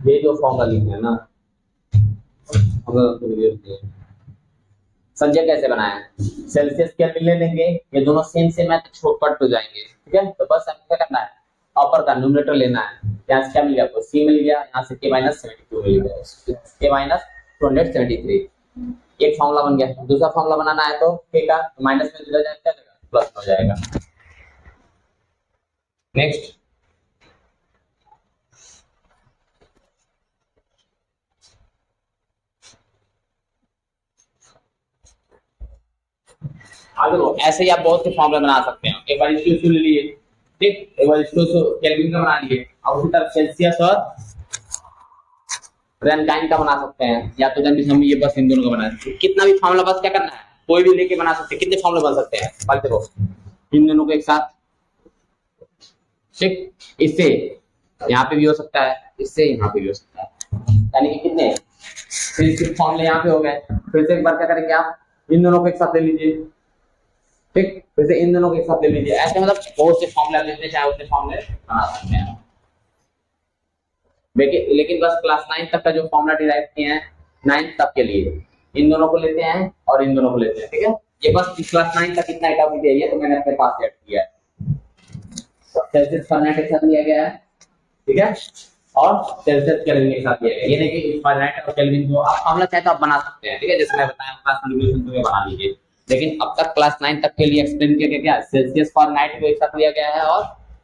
ये जो फॉर्मूला लिखे है ना, संजय कैसे बनाया? सेल्सियस केल्विन ले लेंगे, ये दोनों सेम सेम है तो शॉर्टकट हो जाएंगे, ठीक है। तो बस हमें क्या करना है, अपर का न्यूमरेटर लेना है। यहाँ से क्या मिल गया आपको? C मिल गया, यहाँ से K माइनस 72 मिल गया, K माइनस 273। एक फॉर्मूला बन गया। दूसरा फॉर्मूला बनाना है तो K का माइनस में जुड़ा जाएगा, प्लस हो जाएगा। नेक्स्ट ऐसे ही आप बहुत से फॉर्मूला बना सकते हैं। एक बार इसको ले लिए, ठीक, एक बार इसको केल्विन का बना लिए, अब उसी तरह सेल्सियस और रेनकाइन का बना सकते हैं, या तो जब हम ये बस इन दोनों का बना सकते हैं। कितना भी फॉर्मूला बस क्या करना है, कोई भी लेके बना सकते हैं। कितने फॉर्मूले बन सकते हैं? पहले देखो इन दोनों को एक साथ, ठीक, इससे यहाँ पे भी हो सकता है, इससे यहाँ पे भी हो सकता है, यानी कि कितने फिर सिर्फ फॉर्मूले यहाँ पे हो गए। फिर से एक बार क्या करेंगे, आप इन दोनों को एक साथ ले लीजिए, ठीक, फिर से इन दोनों को एक साथ ले लीजिए। ऐसे मतलब बहुत से फॉर्मूले जितने चाहे उतने फॉर्मूले बना सकते हैं। लेकिन बस क्लास 9 तक का जो फॉर्मूला डिराइव किए हैं 9 तक के लिए, इन दोनों को लेते हैं और इन दोनों को लेते हैं, ठीक है। ये बस क्लास 9 तक कितना एटा हुई है, तो मैंने अपने पास सेट किया है। सेल्सियस फारेनहाइट के साथ लिया गया है, ठीक है, और सेल्सियस केल्विन के साथ लिया गया है। ये नहीं कि फारेनहाइट और केल्विन को आप फॉर्मूला चाहे तो आप बना सकते हैं, ठीक है, जैसे मैं बताया क्लास कैलकुलेशन तो बना लीजिए। लेकिन अब तक क्लास 9 तक के लिए एक्सप्लेन किया गया क्या, सेल्सियस फारेनहाइट को एक साथ लिया गया है और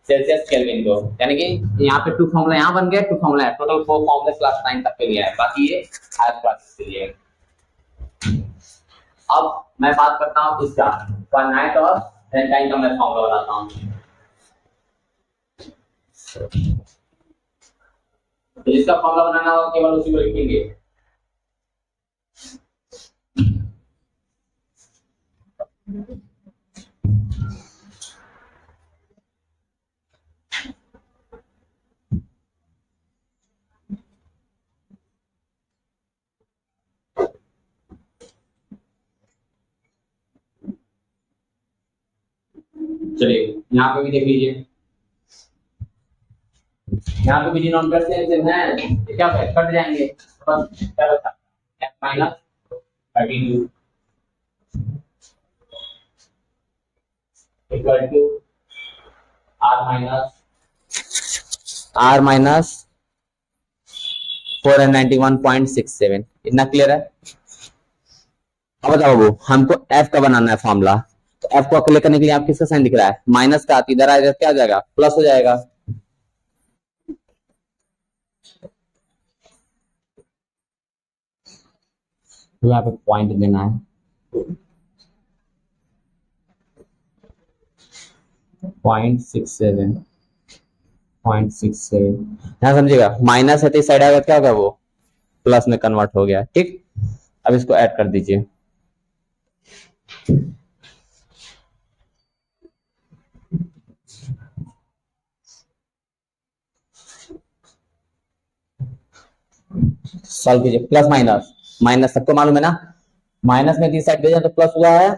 सेल्सियस केल्विन को, यानी कि यहाँ पे 2 फॉर्मूला यहाँ बन गए, 2 फॉर्मूला है, टोटल 4 फॉर्मूले क्लास 9 तक के लिए है, बाकी ये हायर क्लासेस के लिए है। अब मैं बात करता हूँ इसका फारेनहाइट और रेनकाइन का, मैं फॉर्मूला बनाता हूँ। तो जिसका फॉर्मूला बनाना हो केवल उसी को लिखेंगे। चलिए यहाँ पे भी देख लीजिए, यहाँ पे भी नॉन प्लस है, क्या कट जाएंगे, बस क्या बचा f minus 32 equal to r minus 491.67। इतना क्लियर है? अब बताओ बाबू, हमको f का बनाना है फॉर्मूला, तो f को अकेले करने के लिए आप किसका साइन दिख रहा है? माइनस का, इधर आएगा क्या हो जाएगा? प्लस हो जाएगा। तो यहाँ पे पॉइंट देना है, .67 यहाँ समझिएगा, माइनस है तो इस साइड आएगा क्या होगा, वो प्लस में कन्वर्ट हो गया, ठीक। अब इसको ऐड कर दीजिए, सॉल्व कीजिए। प्लस माइनस, माइनस सबको मालूम है ना, माइनस में इस साइड भेजा तो प्लस हुआ है।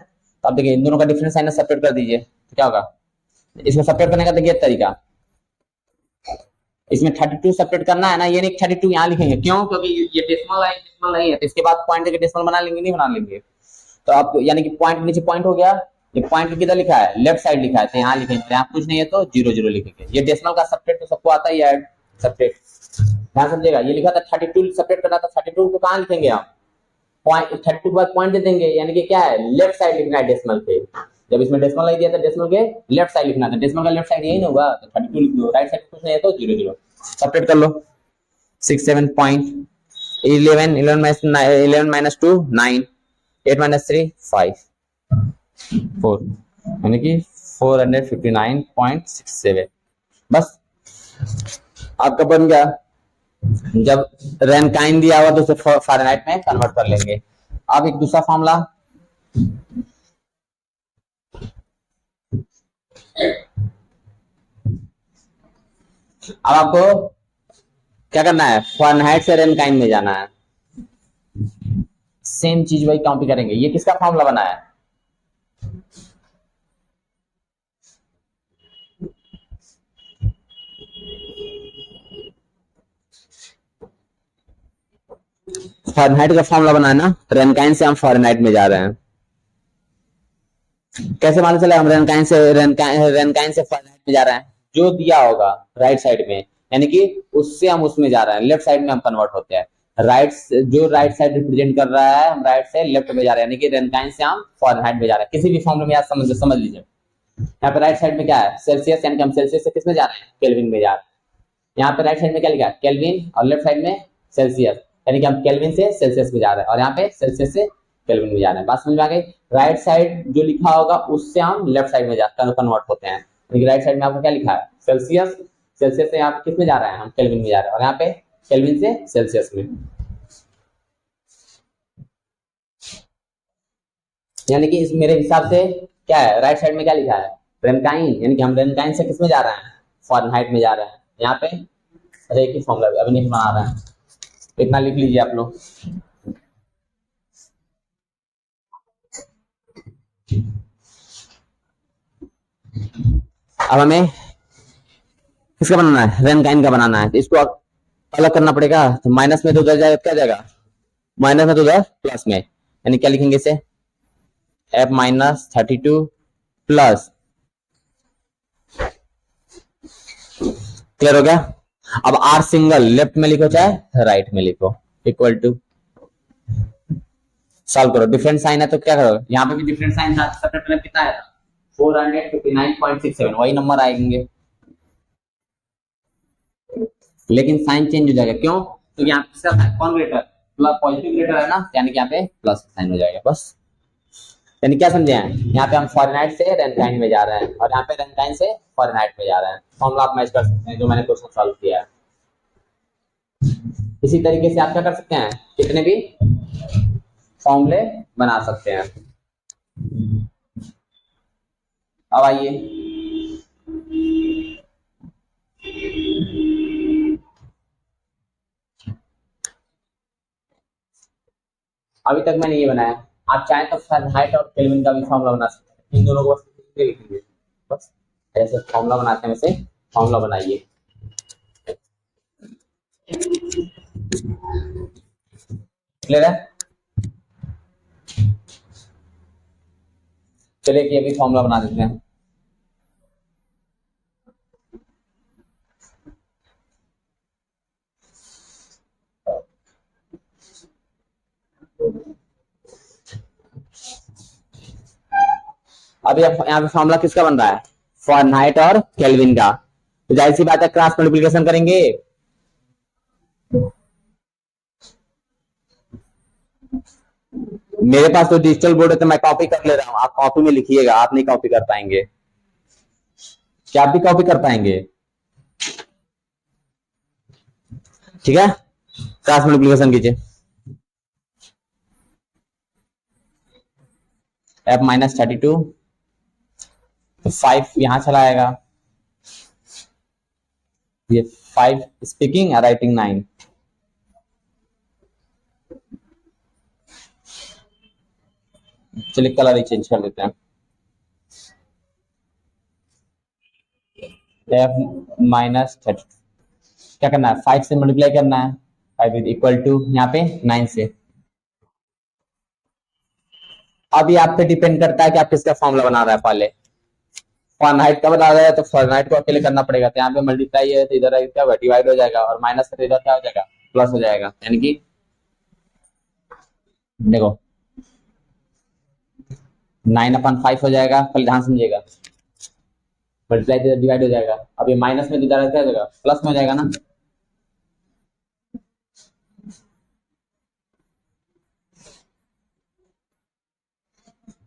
अब देखिए इन दोनों का डिफरेंस साइन सेपरेट कर दीजिए, तो क्या होगा? इसमें सेपरेट करने का देखिए तरीका, इसमें 32 सेपरेट करना है ना, ये नहीं 32 यहाँ लिखेंगे, क्यों? क्योंकि ये डेसिमल नहीं है, तो इसके बाद पॉइंट के डेसिमल बना लेंगे, नहीं बना लेंगे। तो आप यानी कि पॉइंट नीचे पॉइंट हो गया, ये पॉइंट किधर लिखा है? लेफ्ट साइड लिखा है, तो यहाँ लिखेंगे, यहाँ कुछ नहीं है तो 0 0 लिखेंगे। ये डेसिमल का सेपरेट तो सबको आता ही है, सेपरेट, ध्यान समझिएगा। ये लिखा था 32 सेपरेट करना था, 32 को कहाँ लिखेंगे आप? पॉइंट 32 के बाद पॉइंट दे देंगे, यानी कि क्या है? लेफ्ट साइड लिखना है डेसिमल पे। जब इसमें डेसिमल नहीं दिया था, डेसिमल के लेफ्ट साइड लिखना था, डेसिमल का लेफ्ट साइड यही ना होगा, तो 32 लिख दो, राइट साइड कुछ नहीं है तो 0 0 सेपरेट कर लो। 11 माइनस 2 9, 8 माइनस 3 5 4, यानी कि 459.67। बस आपका बन गया जब रैनकाइन दिया हुआ तो उसे फ़ारेनहाइट में कन्वर्ट कर लेंगे। अब एक दूसरा फॉर्मूला, अब आपको क्या करना है, फ़ारेनहाइट से रैनकाइन में जाना है। सेम चीज वही कॉपी करेंगे। ये किसका फॉर्मूला बना है, फ़ारेनहाइट का फॉर्मूला बना है ना, रैनकाइन से हम फ़ारेनहाइट में जा रहे हैं। कैसे मालूम चला हम रैनकाइन से फ़ारेनहाइट में जा रहे हैं, जो दिया होगा राइट साइड में, यानी कि उससे हम उसमें जा रहे हैं, लेफ्ट साइड में हम कन्वर्ट होते हैं। राइट, जो राइट साइड रिप्रेजेंट कर रहा है, हम राइट से लेफ्ट में जा रहे हैं, यानी कि रैनकाइन से हम फ़ारेनहाइट में जा रहे हैं। किसी भी फॉर्मूले में आप समझ लीजिए। यहाँ पे राइट साइड में क्या है, सेल्सियस, यानी कि हम सेल्सियस से किसमें जा रहे हैं, केल्विन में जा रहे हैं। यहाँ पे राइट साइड में क्या लिखा है, केल्विन, और लेफ्ट साइड में सेल्सियस, यानी कि हम केल्विन से सेल्सियस में जा रहे हैं, और यहाँ पे सेल्सियस से केल्विन में जा रहे हैं। बात समझ में आ गई। राइट साइड जो लिखा होगा उससे हम लेफ्ट साइड में जाकर कन्वर्ट होते हैं। यानी कि राइट साइड में आपको क्या लिखा है, सेल्सियस, सेल्सियस से यहाँ पे किस में जा रहे हैं, हम केल्विन में जा रहे हैं, और यहाँ पे केल्विन से सेल्सियस में। यानी कि इस मेरे हिसाब से क्या है, राइट साइड में क्या लिखा है, रेनकाइन, यानी कि हम रेनकाइन से किस में जा रहे हैं, फ़ारेनहाइट में जा रहे हैं। यहाँ पे अरे एक ही फॉर्मूला अभी नहीं बना रहे हैं, इतना लिख लीजिए आप लोग। अब हमें किसका बनाना है, रेनकाइन का बनाना है, तो इसको अलग करना पड़ेगा। तो माइनस में तो उधर जाएगा, क्या जाएगा, माइनस में तो उधर प्लस में, यानी क्या लिखेंगे इसे, एफ माइनस 32 प्लस, क्लियर हो गया। अब आर सिंगल लेफ्ट में लिखो चाहे राइट में लिखो, इक्वल टू, सॉल्व करो। डिफरेंट साइन है तो क्या करो, यहाँ पे भी डिफरेंट साइन था, सबसे पहले कितना आया था, 459.67, वही नंबर आएंगे, लेकिन साइन चेंज हो जाएगा। क्यों, तो यहाँ पे कौन ग्रेटर, प्लस पॉजिटिव ग्रेटर है ना, यानी कि यहाँ पे प्लस साइन हो जाएगा बस। यानी क्या समझे हैं, यहाँ पे हम फ़ारेनहाइट से रैनकाइन में जा रहे हैं, और यहाँ पे रैनकाइन से फ़ारेनहाइट में जा रहे हैं। फॉर्मूला आप मैच कर सकते हैं जो मैंने क्वेश्चन सॉल्व किया है। इसी तरीके से आप क्या कर सकते हैं, कितने भी फॉर्मूले बना सकते हैं। अब आइए, अभी तक मैंने ये बनाया, आप चाहें तो फ़ारेनहाइट और केल्विन का भी फॉर्मूला बना सकते हैं। इन दोनों को बस लिखेंगे, बस ऐसे फॉर्मूला बनाते हैं, वैसे फॉर्मूला बनाइए। क्लियर है, चलिए कि अभी फॉर्मूला बना देते हैं। अभी यहाँ पे फॉर्मूला किसका बन रहा है, फ़ारेनहाइट और केल्विन का। तो जाहिर सी बात है क्रॉस मल्टीप्लिकेशन करेंगे। मेरे पास तो डिजिटल बोर्ड है तो मैं कॉपी कर ले रहा हूँ, आप कॉपी में लिखिएगा, आप नहीं कॉपी कर पाएंगे। क्या आप भी कॉपी कर पाएंगे, ठीक है। क्रॉस मल्टीप्लिकेशन कीजिए, एफ माइनस 32, तो 5 यहां चला आएगा, ये 5 स्पीकिंग और राइटिंग 9, चलिए कलर ही चेंज कर देते हैं। एफ माइनस 32 क्या करना है, 5 से मल्टीप्लाई करना है, 5 इज इक्वल टू यहाँ पे 9 से। अब ये आप पे डिपेंड करता है कि आप किसका फॉर्मूला बना रहा है। पहले फ़ारेनहाइट का बना रहा है तो फ़ारेनहाइट को अकेले करना पड़ेगा, तो यहाँ पे मल्टीप्लाई है तो इधर क्या होगा, डिवाइड हो जाएगा, और माइनस है तो इधर क्या हो जाएगा, प्लस हो जाएगा। यानी कि देखो 9/5 हो जाएगा, पहले ध्यान समझिएगा, मल्टीप्लाई तो डिवाइड हो जाएगा, अब ये माइनस में इधर क्या हो जाएगा, प्लस में हो जाएगा ना।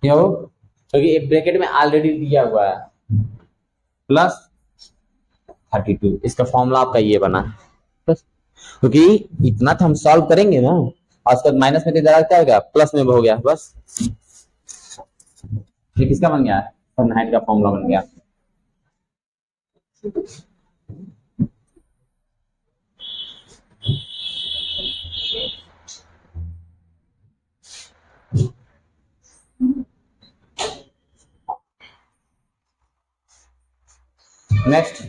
क्यों, क्योंकि ब्रैकेट में ऑलरेडी दिया हुआ है प्लस 32, इसका फॉर्मूला आपका ये बना बस। क्योंकि इतना तो हम सॉल्व करेंगे ना, और उसके बाद माइनस में क्या होगा, प्लस में हो गया, बस ये किसका बन गया, फahrenheit का फॉर्मूला बन गया। नेक्स्ट,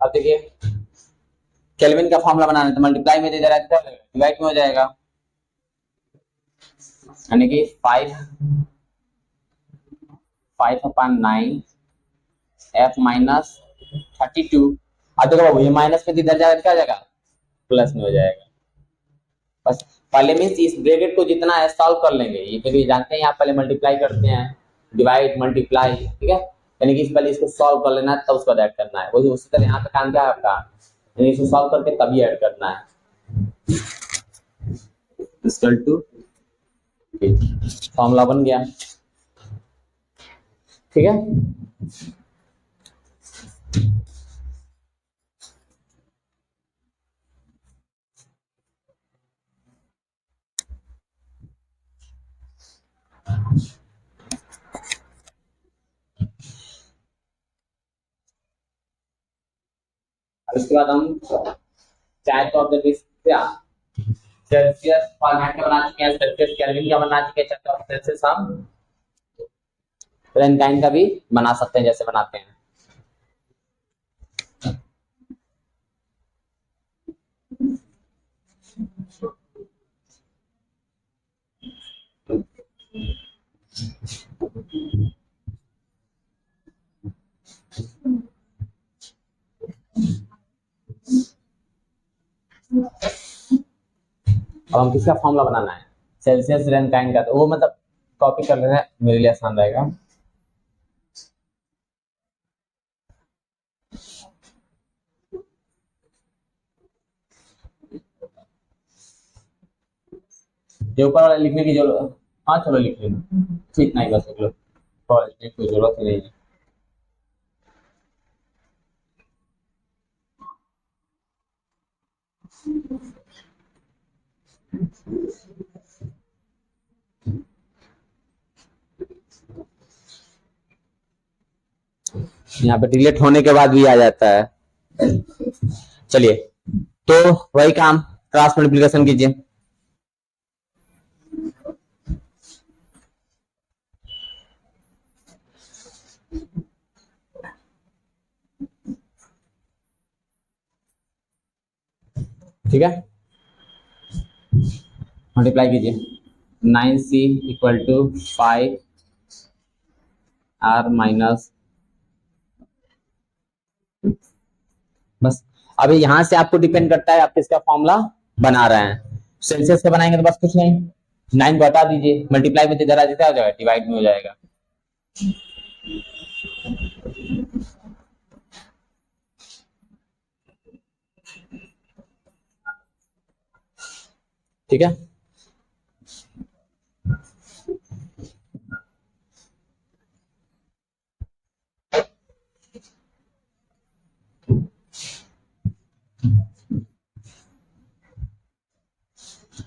अब देखिए केल्विन का फॉर्मूला बनाना है तो मल्टीप्लाई में दे रहा है तो डिवाइड में हो जाएगा, यानी कि 5/9 f माइनस 32। अब देखो बाबू ये माइनस में इधर जाएगा क्या जाएगा, प्लस में हो जाएगा। बस पहले मीन्स इस ब्रैकेट को जितना है सॉल्व कर लेंगे, ये तो भी जानते हैं आप पहले मल्टीप्लाई करते हैं, डिवाइड मल्टीप्लाई, ठीक है, यानी कि पहले इसको सॉल्व कर लेना है तब उसको ऐड करना है, वही उसी तरह यहाँ पे काम क्या है आपका, यानी इसको सॉल्व करके तभी ऐड करना है। इक्वल टू फॉर्मूला बन गया, ठीक है। इसके बाद हम चाहे तो सेल्सियस फॉर्मेट का बना चुके हैं, सेल्सियस केल्विन का बना चुके हैं, चाहे तो सेल्सियस हम फ्रेंकाइन का भी बना सकते हैं जैसे बनाते हैं। अब हम किसका फॉर्मूला बनाना है, सेल्सियस फ्रेंकाइन का, तो वो मतलब कॉपी कर लेना मेरे लिए आसान रहेगा। ये ऊपर वाला लिखने की जरूरत, हाँ चलो लिख लेना, ठीक नहीं बस लिख लो, कोई जरूरत नहीं है। यहाँ पे डिलीट होने के बाद भी आ जाता है। चलिए तो वही काम, क्रॉस मल्टीप्लिकेशन कीजिए। ठीक है, मल्टीप्लाई कीजिए, 9c equal to 5r minus, बस अभी यहां से आपको डिपेंड करता है आप किसका फॉर्मूला बना रहे हैं। सेल्सियस का बनाएंगे तो बस कुछ नहीं, 9 को हटा दीजिए, मल्टीप्लाई में इधर आ जाएगा, डिवाइड में हो जाएगा। ठीक है,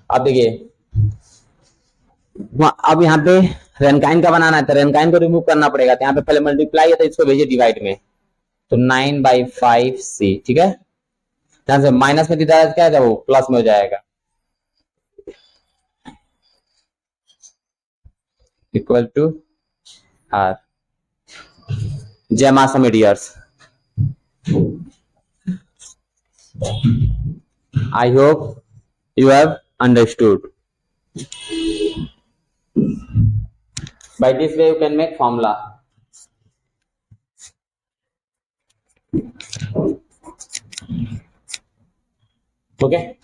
अब देखिए अब यहाँ पे रेनकाइन का बनाना है तो रेनकाइन को रिमूव करना पड़ेगा, तो यहाँ पे पहले मल्टीप्लाई है तो इसको भेजिए डिवाइड में, तो 9/5c, ठीक है, ध्यान से माइनस में किधर क्या है वो प्लस में हो जाएगा, इक्वल टू r। जय मां समेडियर्स, I hope you have understood. By this way you can make formula. Okay,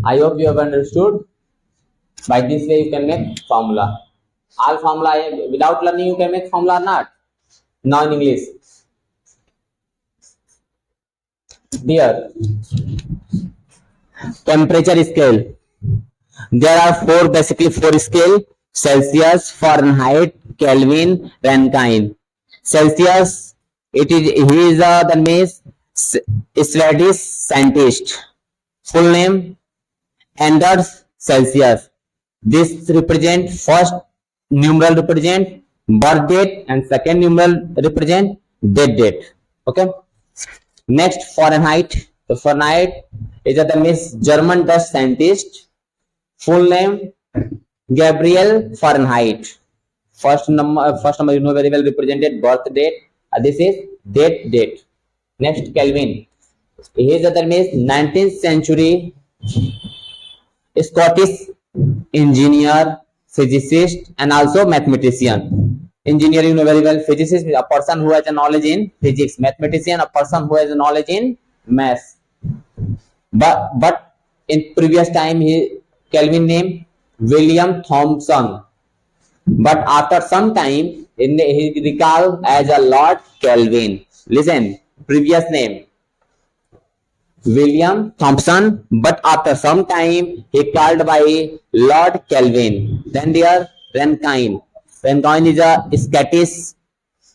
I hope you have understood. By this way you can make formula. All formula without learning you can make formula or not. Now in English. Dear, temperature scale. There are basically four scale: Celsius, Fahrenheit, Kelvin, Rankine. Celsius, it is he is the means Swedish scientist. Full name Anders Celsius. This represent first numeral represent birth date and second numeral represent death date. Okay. Next Fahrenheit. So Fahrenheit is the means German Dutch scientist. Full name Gabriel Fahrenheit. First number you know very well represented birth date. This is date. Next Kelvin. He is the means 19th century Scottish engineer, physicist, and also mathematician. Engineer, you know very well. Physicist, a person who has a knowledge in physics. Mathematician, a person who has a knowledge in math. But in previous time, Kelvin name William Thomson. But after some time, he recalled as a Lord Kelvin. Listen, previous name William Thomson, but after some time he called by Lord Kelvin. Then there Rankine. Rankine is a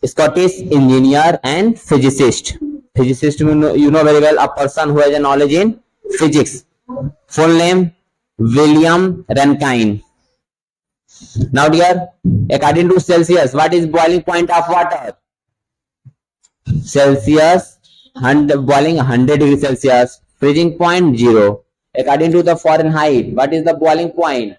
Scottish engineer and physicist. Physicist, you know very well, a person who has a knowledge in physics. Full name William Rankine. Now dear, according to Celsius, what is boiling point of water? Celsius, boiling 100 degrees Celsius, freezing point 0. According to the Fahrenheit, what is the boiling point?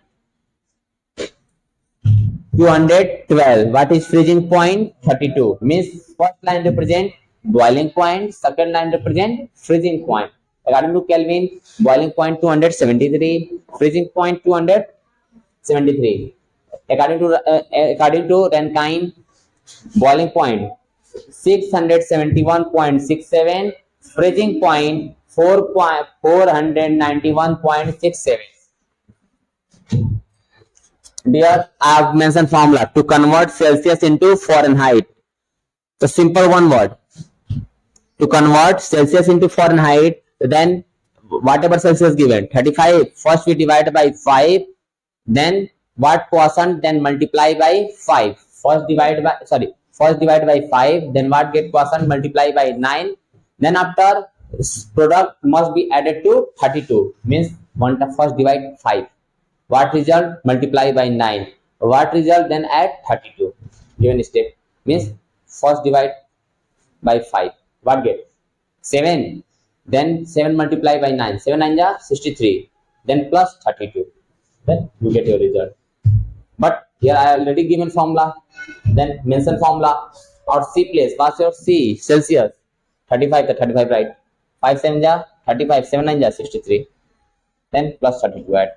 212. What is freezing point? 32. Means first line represent boiling point, second line represent freezing point. According to Kelvin, boiling point 273, freezing point 273. According to Rankine, boiling point 671.67, freezing point 491.67. Dear, I have mentioned formula to convert Celsius into Fahrenheit. The simple one word. To convert Celsius into Fahrenheit, then whatever Celsius given, 35, first we divide by 5, then what quotient, then multiply by 5. First divide by 5, then what get quotient, multiply by 9. Then after product must be added to 32. Means first divide 5. What result? Multiply by 9. What result? Then add 32. Given step. Means first divide by 5. What get? 7. Then 7 multiply by 9. 7 9 ja 63. Then plus 32. Then you get your result. But here I already given formula. Then mention formula or C place. What's your C? Celsius. 35 to 35 right. 5 7 ja 35. 7 9 ja 63. Then plus 32 add.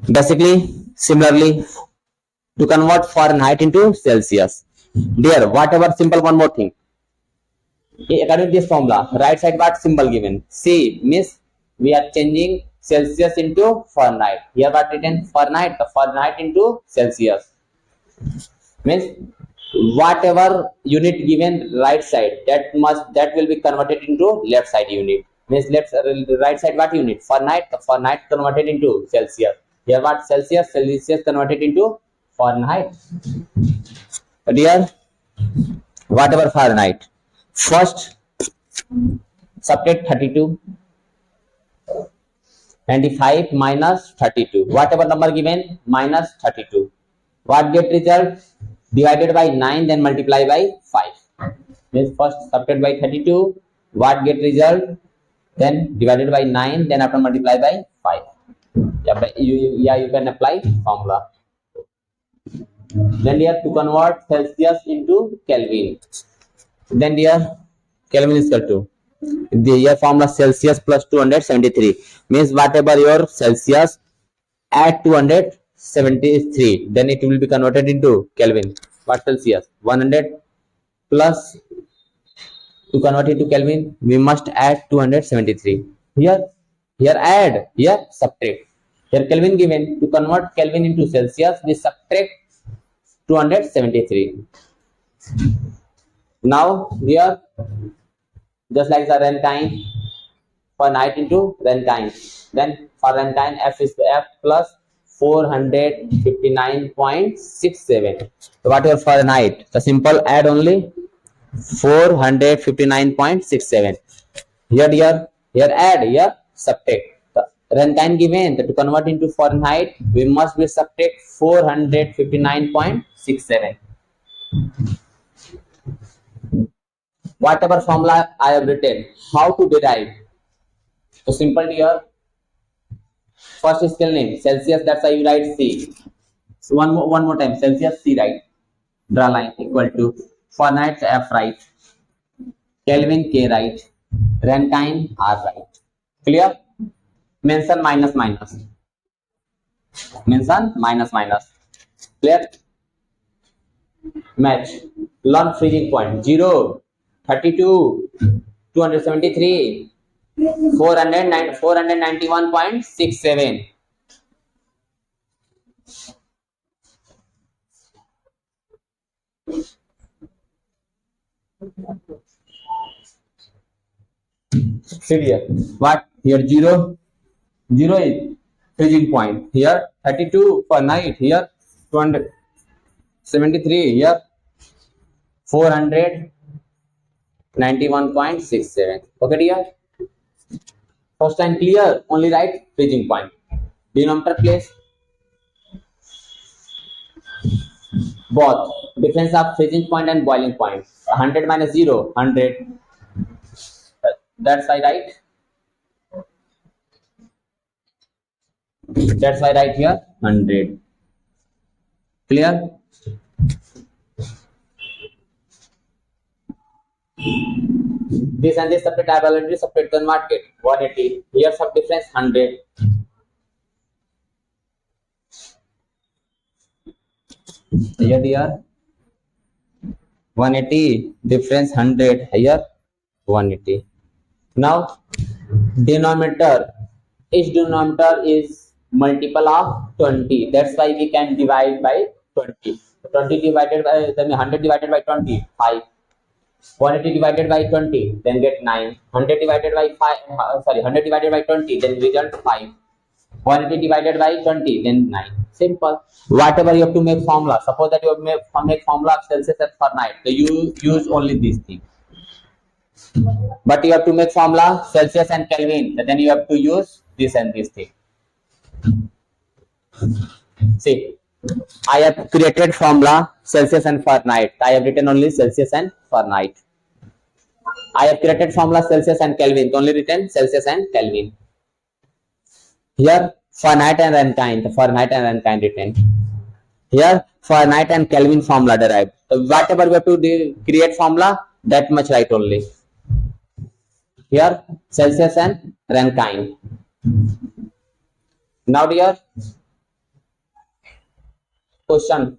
Basically, similarly, to convert Fahrenheit into Celsius. Dear, whatever simple one more thing. According to this formula, right side what symbol given? C means we are changing Celsius into Fahrenheit. Here what written? Fahrenheit. The Fahrenheit into Celsius. Means whatever unit given right side, that will be converted into left side unit. Means right side what unit? Fahrenheit. The Fahrenheit converted into Celsius. Here what? Celsius converted into Fahrenheit. Dear, whatever Fahrenheit. First, subtract 32. 95 minus 32. Whatever number given, minus 32. What get result? Divided by 9, then multiply by 5. Means first subtract by 32. What get result? Then divided by 9, then after multiply by 5. You can apply formula. Then here to convert Celsius into Kelvin. Then here Kelvin is equal to the formula Celsius plus 273 means whatever your Celsius at 273, then it will be converted into Kelvin. What Celsius? 100 plus, to convert it to Kelvin we must add 273. Here add, here subtract. Here Kelvin given, to convert Kelvin into Celsius we subtract 273. Now here just like the Rankine, Fahrenheit into Rankine. Then for Rankine F is F plus 459.67. So what your Fahrenheit? The simple add only 459.67. Here add, here subtract. The runtime given to convert into Fahrenheit, we must be subtract 459.67. Whatever formula I have written, how to derive? So simple here. First scale name Celsius. That's why you write C. So one more time Celsius C, right? Draw line equal to Fahrenheit F, right? Kelvin K, right? Runtime R, right? Clear? Mention minus minus. Mention minus minus. Clear? Match. Learn freezing point 0, 32, 273, 491.67. See here. What? Here 0 is freezing point. Here 32 for night. Here 273. Here 491.67. Okay, dear. First time clear. Only write freezing point. Denominator place both difference of freezing point and boiling point. 100 minus 0, 100. That's why right. That's why right here 100. Clear? This and this separate, I have already separate converted 180. Here some difference 100. Here dear 180 difference 100. Here 180. Now denominator, each denominator is multiple of 20. That's why we can divide by 20. 20 divided by 100 divided by 20, 5. 180 divided by 20, then get 9. 100 divided by 100 divided by 20, then result 5. 180 divided by 20, then 9. Simple. Whatever you have to make formula. Suppose that you have make formula of Celsius and Fahrenheit. So you use only these things. But you have to make formula Celsius and Kelvin. Then you have to use this and this thing. See, I have created formula Celsius and Fahrenheit. I have written only Celsius and Fahrenheit. I have created formula Celsius and Kelvin. Only written Celsius and Kelvin. Here Fahrenheit and Rankine. Fahrenheit and Rankine written. Here Fahrenheit and Kelvin formula derived. So whatever we have to create formula, that much right only. Here Celsius and Rankine. Now dear, question.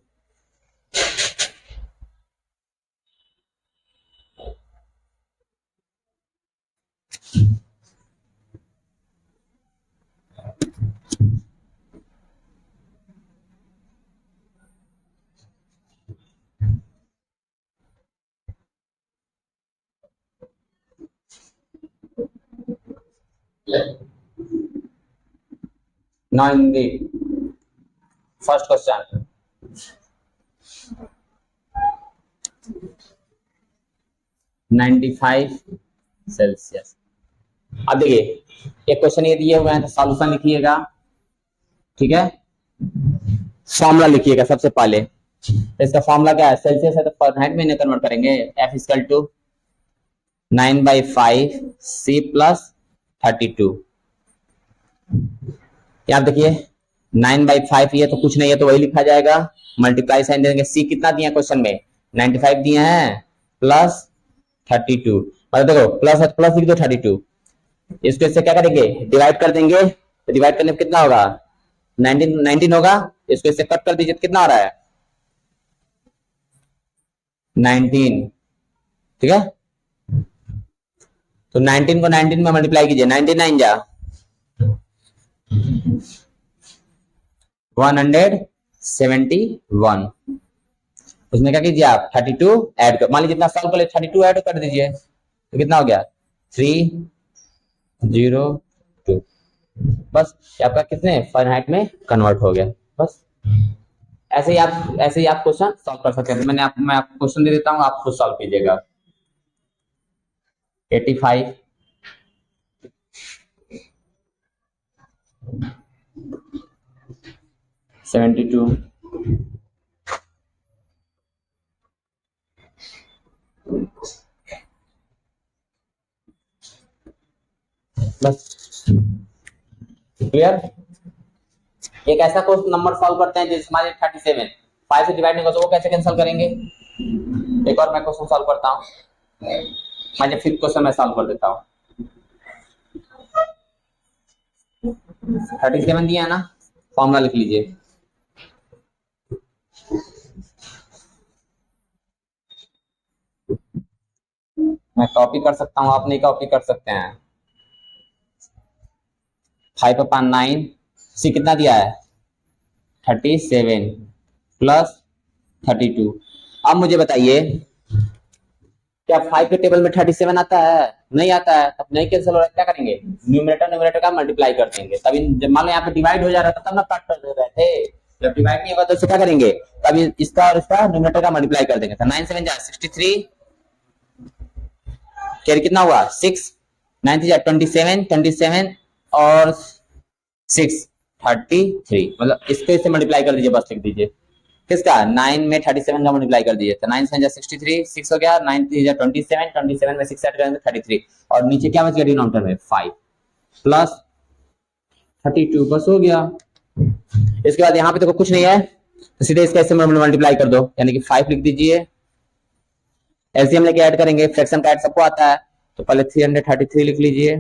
Now in the first question. (95 Celsius). अब देखिए एक question ये दिए हुए हैं तो solution लिखिएगा, ठीक है। फॉर्मूला लिखिएगा सबसे पहले। तो इसका फॉर्मूला क्या है? सेल्सियस है तो फॉरेनहाइट में कन्वर्ट करेंगे। F equal to 9/5 C plus 32। यहाँ देखिए 9/5 ये तो कुछ नहीं है तो वही लिखा जाएगा, मल्टीप्लाई साइन देंगे। C कितना दिया क्वेश्चन में? 95 दिए हैं प्लस 32। मतलब देखो प्लस है तो प्लस लिख दो 32। इसको इससे क्या करेंगे? डिवाइड कर देंगे। तो डिवाइड करने पर कितना होगा? 19 होगा। इसको इससे कट कर दीजिए तो कितना आ रहा है? 19, ठीक है। तो 19 को 19 में मल्टीप्लाई कीजिए। 99 जा 171। उसमें क्या कीजिए आप 32 ऐड कर, मान लीजिए जितना सॉल्व कर ले 32 ऐड कर दीजिए तो कितना हो गया? 302। बस ये आपका कितने फ़ारेनहाइट में कन्वर्ट हो गया। बस ऐसे ही आप क्वेश्चन सॉल्व कर सकते हैं। मैं आपको क्वेश्चन दे देता हूँ, आप खुद सॉल्व कीजिएगा। 85 72 बस क्लियर। एक ऐसा क्वेश्चन नंबर सॉल्व करते हैं जिसमें 37 5 से डिवाइड नहीं होगा तो वो कैसे कैंसिल करेंगे। एक और मैं क्वेश्चन सॉल्व करता हूँ, मैं फिफ्थ क्वेश्चन मैं सॉल्व कर देता हूँ। 37 दिया है ना, फॉर्मूला लिख लीजिए। मैं कॉपी कर सकता हूँ, आप नहीं कॉपी कर सकते हैं। 5/9 सी कितना दिया है 37 प्लस 32। अब मुझे बताइए क्या 5 के टेबल में 37 आता है? नहीं आता है, तब नहीं कैंसिल हो रहा है, क्या करेंगे न्यूमरेटर का मल्टीप्लाई कर देंगे। तभी जब मान लो यहाँ पे डिवाइड हो जा रहा था तब ना काट कर दे रहे थे, जब डिवाइड नहीं होगा तो क्या करेंगे, तभी इसका और इसका न्यूमरेटर का मल्टीप्लाई कर देंगे। तो 9 7 जा 63, कैरी कितना हुआ 6, 9 जा 27, 27 और 6 33, मतलब इसको इससे मल्टीप्लाई कर दीजिए, बस लिख दीजिए किसका 9 में 37 का मल्टीप्लाई कर दीजिए। तो 9 7 जा 63, 6 हो गया, 9 3 जा 27, 27 में 6 ऐड करेंगे 33 और नीचे क्या बच गया डिनोमिनेटर में 5 प्लस 32, बस हो गया। इसके बाद यहाँ पे तो कुछ नहीं है तो सीधे इसका इससे मल्टीप्लाई कर दो, यानी कि 5 लिख दीजिए। एलसीएम लेके ऐड करेंगे, फ्रैक्शन का ऐड सबको आता है, तो पहले 333 लिख लीजिए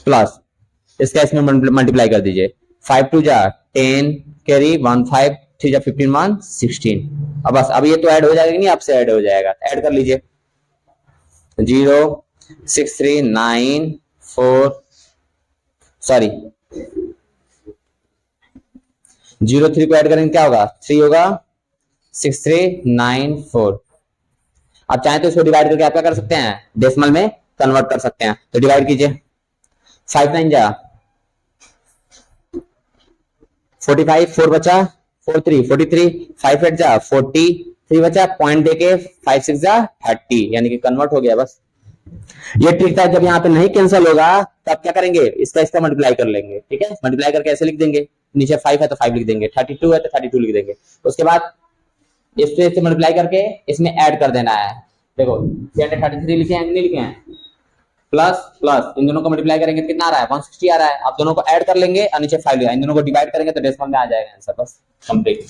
प्लस इसका इसमें मल्टीप्लाई कर दीजिए। 5 2 जा 10 कैरी 1 5 3 जा 15 1 16। अब बस अब ये तो ऐड हो जाएगा नहीं, आपसे ऐड हो जाएगा, ऐड कर लीजिए 0 6 3 9 4 सॉरी 0 3 को ऐड करेंगे क्या होगा 3 होगा 6 3 9 4। आप चाहें तो इसको डिवाइड करके आप क्या कर सकते हैं डेसिमल में कन्वर्ट कर सकते हैं, तो डिवाइड कीजिए 5 9 जा 45 4 बचा 4 3 43 5 8 जा 40 3 बचा पॉइंट देके 5 6 जा 30, यानी कि कन्वर्ट हो गया। बस ये ट्रिक था, जब यहाँ पे नहीं कैंसिल होगा तब क्या करेंगे इसका इसका मल्टीप्लाई कर लेंगे, ठीक है। मल्टीप्लाई करके ऐसे लिख देंगे, नीचे 5 है तो 5 लिख देंगे, 32 है तो 32 लिख देंगे। उसके बाद इससे मल्टीप्लाई करके इसमें ऐड कर देना है। देखो 333 लिखे हैं नहीं लिखे हैं, प्लस प्लस इन दोनों को मल्टीप्लाई करेंगे कितना आ रहा है 160 आ रहा है। आप दोनों को ऐड कर लेंगे और नीचे 5 इन दोनों को डिवाइड करेंगे तो डेसिमल में आ जाएगा आंसर, बस कंप्लीट।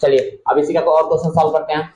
चलिए अब इसी का कोई और क्वेश्चन सॉल्व करते हैं।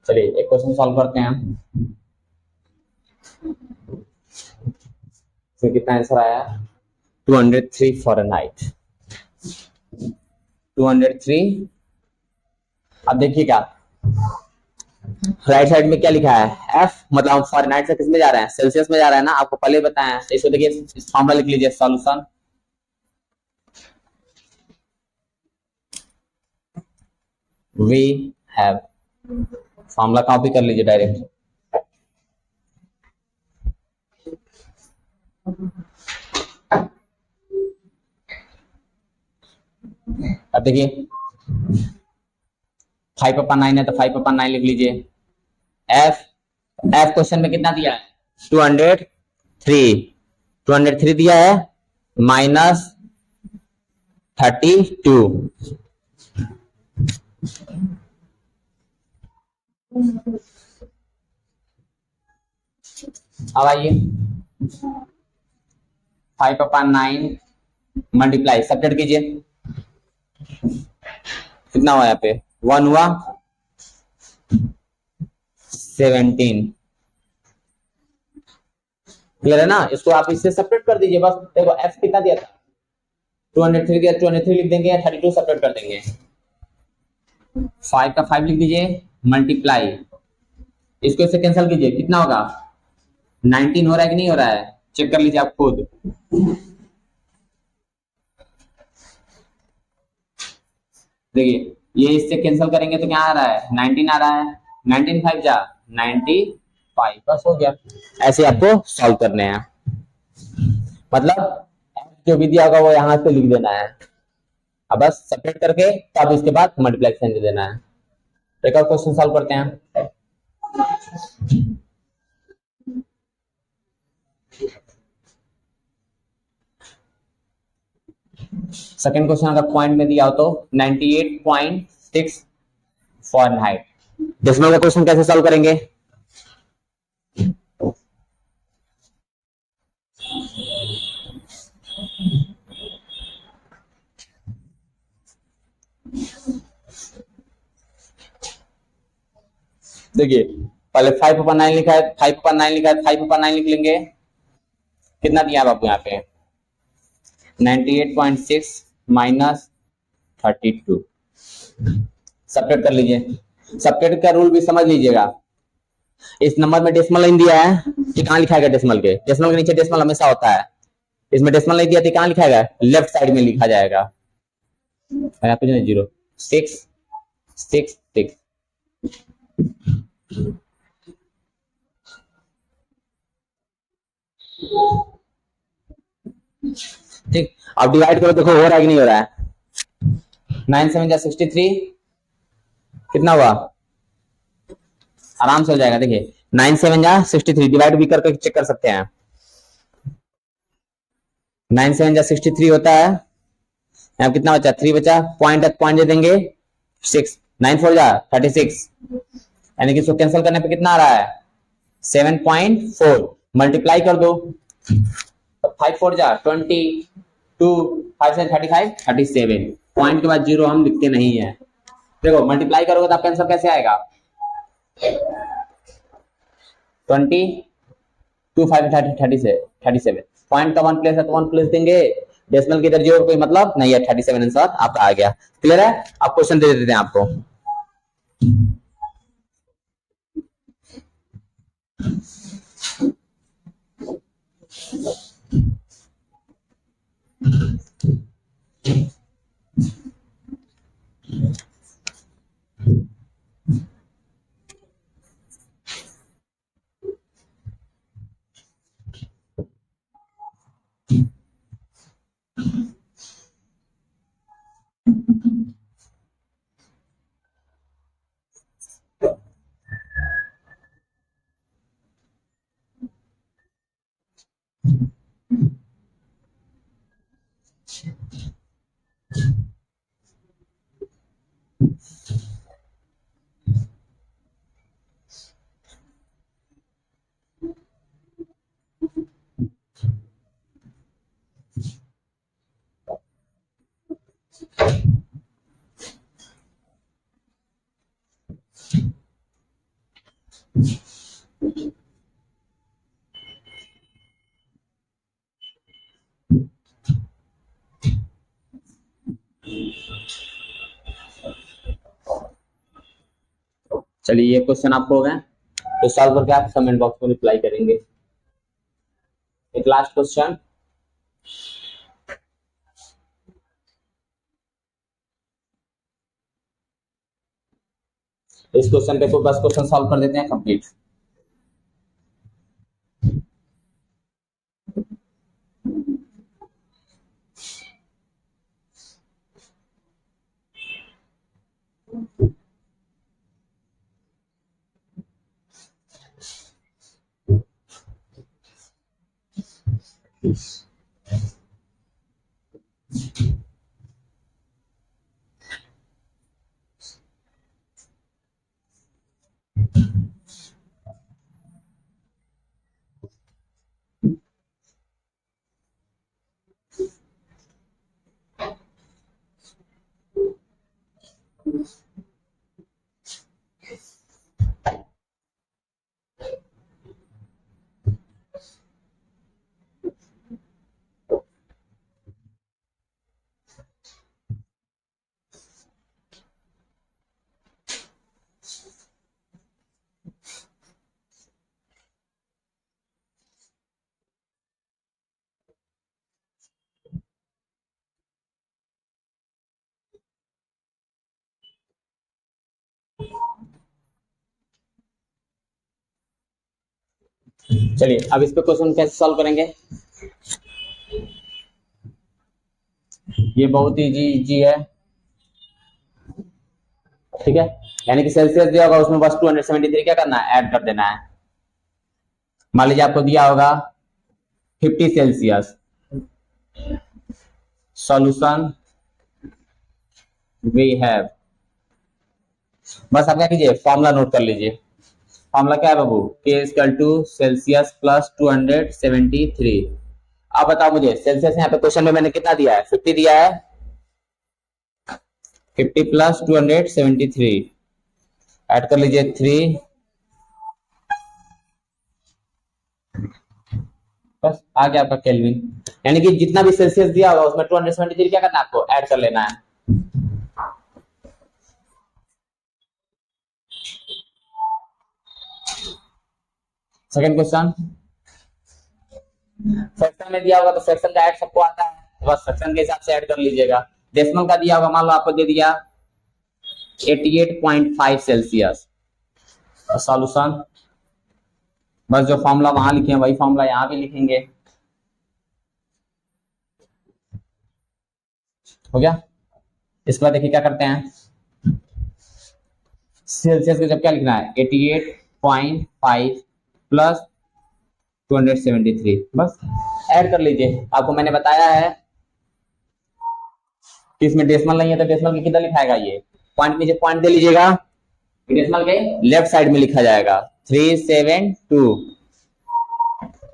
चलिए एक क्वेश्चन सॉल्व करते हैं। तो कितना आंसर आया 203 फ़ारेनहाइट 203। अब देखिएगा राइट साइड में क्या लिखा है एफ, मतलब हम फ़ारेनहाइट से किस में जा रहे हैं सेल्सियस में जा रहे हैं ना, आपको पहले बताया। तो इसको देखिए इस फॉर्मूला लिख लीजिए solution we have, formula copy कर लीजिए डायरेक्ट। अब देखिए 5/9 है तो 5/9 लिख लीजिए। एफ एफ क्वेश्चन में कितना दिया है 203 दिया है माइनस 32 अब आइए 5/9 मल्टीप्लाई सब्ट्रैक्ट कीजिए, कितना हुआ यहाँ पे 1 हुआ 17। क्लियर है ना? इसको आप इससे सब्ट्रैक्ट कर दीजिए बस। देखो f कितना दिया था 203 दिया, 203 लिख देंगे या 32 सब्ट्रैक्ट कर देंगे। 5 का 5 लिख दीजिए मल्टीप्लाई, इसको इससे कैंसिल कीजिए, कितना होगा 19 हो रहा है कि नहीं हो रहा है, चेक कर लीजिए आप खुद। देखिए ये इससे कैंसिल करेंगे तो क्या आ रहा है 19 आ रहा है, 19 5 जा 95, बस हो गया। ऐसे आपको सॉल्व करने हैं, मतलब जो भी दिया होगा वो यहाँ से लिख देना है, अब बस सेपरेट करके तब इसके बाद मल्टीप्लाई दे देना है। तो एक और क्वेश्चन सॉल्व करते हैं। सेकंड क्वेश्चन अगर पॉइंट में दिया हो तो 98.6 फ़ारेनहाइट। डेसिमल का क्वेश्चन कैसे सॉल्व करेंगे? देखिए पहले 5/9 लिखा है, 5/9 लिखा है, 5/9 लिख लेंगे, कितना दिया है आपको यहाँ पे 98.6 माइनस 32, सब्ट्रैक्ट कर लीजिए। सब्ट्रैक्ट का रूल भी समझ लीजिएगा, इस नंबर में डेसिमल नहीं दिया है कि कहाँ लिखा गया डेसिमल के, डेसिमल के नीचे डेसिमल हमेशा होता है, इसमें डेसिमल नहीं दिया तो कहाँ लिखा गया लेफ्ट साइड में लिखा जाएगा, यहाँ पे 0 6 6 6। ठीक, अब डिवाइड करो, देखो हो रहा है कि नहीं हो रहा है। 9 7 जा 63, कितना हुआ आराम से हो जाएगा। देखिए 9 7 जा 63, डिवाइड भी करके चेक कर सकते हैं। 9 7 जा 63 होता है, यहाँ कितना बचा 3 बचा, पॉइंट दे देंगे 6, 9 4 जा 36, यानी कि इसको कैंसिल करने पे कितना आ रहा है 7.4, मल्टीप्लाई कर दो तो 5 4 जा 20, 2 5 से 35 37, पॉइंट के बाद 0 हम लिखते नहीं है। देखो मल्टीप्लाई करोगे तो आपका आंसर कैसे आएगा 20 2 5 37, पॉइंट का 1 प्लेस है तो 1 प्लेस देंगे, डेसिमल की इधर 0 कोई मतलब नहीं है, 37 आंसर आपका आ गया। क्लियर है? अब क्वेश्चन दे देते हैं आपको। चलिए ये क्वेश्चन आपको हो गए, तो सॉल्व करके आप कमेंट बॉक्स में रिप्लाई करेंगे। एक लास्ट क्वेश्चन, इस क्वेश्चन पे 10 क्वेश्चन सॉल्व कर देते हैं कंप्लीट। चलिए अब इस पे क्वेश्चन कैसे सॉल्व करेंगे। ये बहुत इजी है, ठीक है। यानी कि सेल्सियस दिया होगा उसमें बस 273 क्या करना है, ऐड कर देना है। मान लीजिए आपको दिया होगा 50 सेल्सियस, सॉल्यूशन वी हैव, बस आप क्या कीजिए फॉर्मूला नोट कर लीजिए। फॉर्मूला क्या है बाबू, के इक्वल टू सेल्सियस प्लस 273। आप बताओ मुझे सेल्सियस यहाँ पे क्वेश्चन में मैंने कितना दिया है, 50 दिया है, 50 प्लस 273 ऐड कर लीजिए 3, बस आ गया आपका केल्विन। यानी कि जितना भी सेल्सियस दिया होगा उसमें 273 क्या करना है, आपको ऐड कर लेना है। सेकंड क्वेश्चन, फ्रैक्शन में दिया होगा तो फ्रैक्शन का ऐड सबको आता है, बस फ्रैक्शन के हिसाब से ऐड कर लीजिएगा। डेसिमल का दिया होगा, मान लो आपको दे दिया 88.5 सेल्सियस, सॉल्यूशन बस जो फॉर्मूला वहां लिखे हैं वही फॉर्मूला यहां भी लिखेंगे, हो गया। इसके बाद देखिए क्या करते हैं, सेल्सियस को जब क्या लिखना है 88.5 प्लस 273, बस ऐड कर लीजिए। आपको मैंने बताया है कि इसमें डेसिमल नहीं है तो डेसिमल के किधर लिखाएगा, ये पॉइंट नीचे पॉइंट दे लीजिएगा, डेसिमल के लेफ्ट साइड में लिखा जाएगा 372,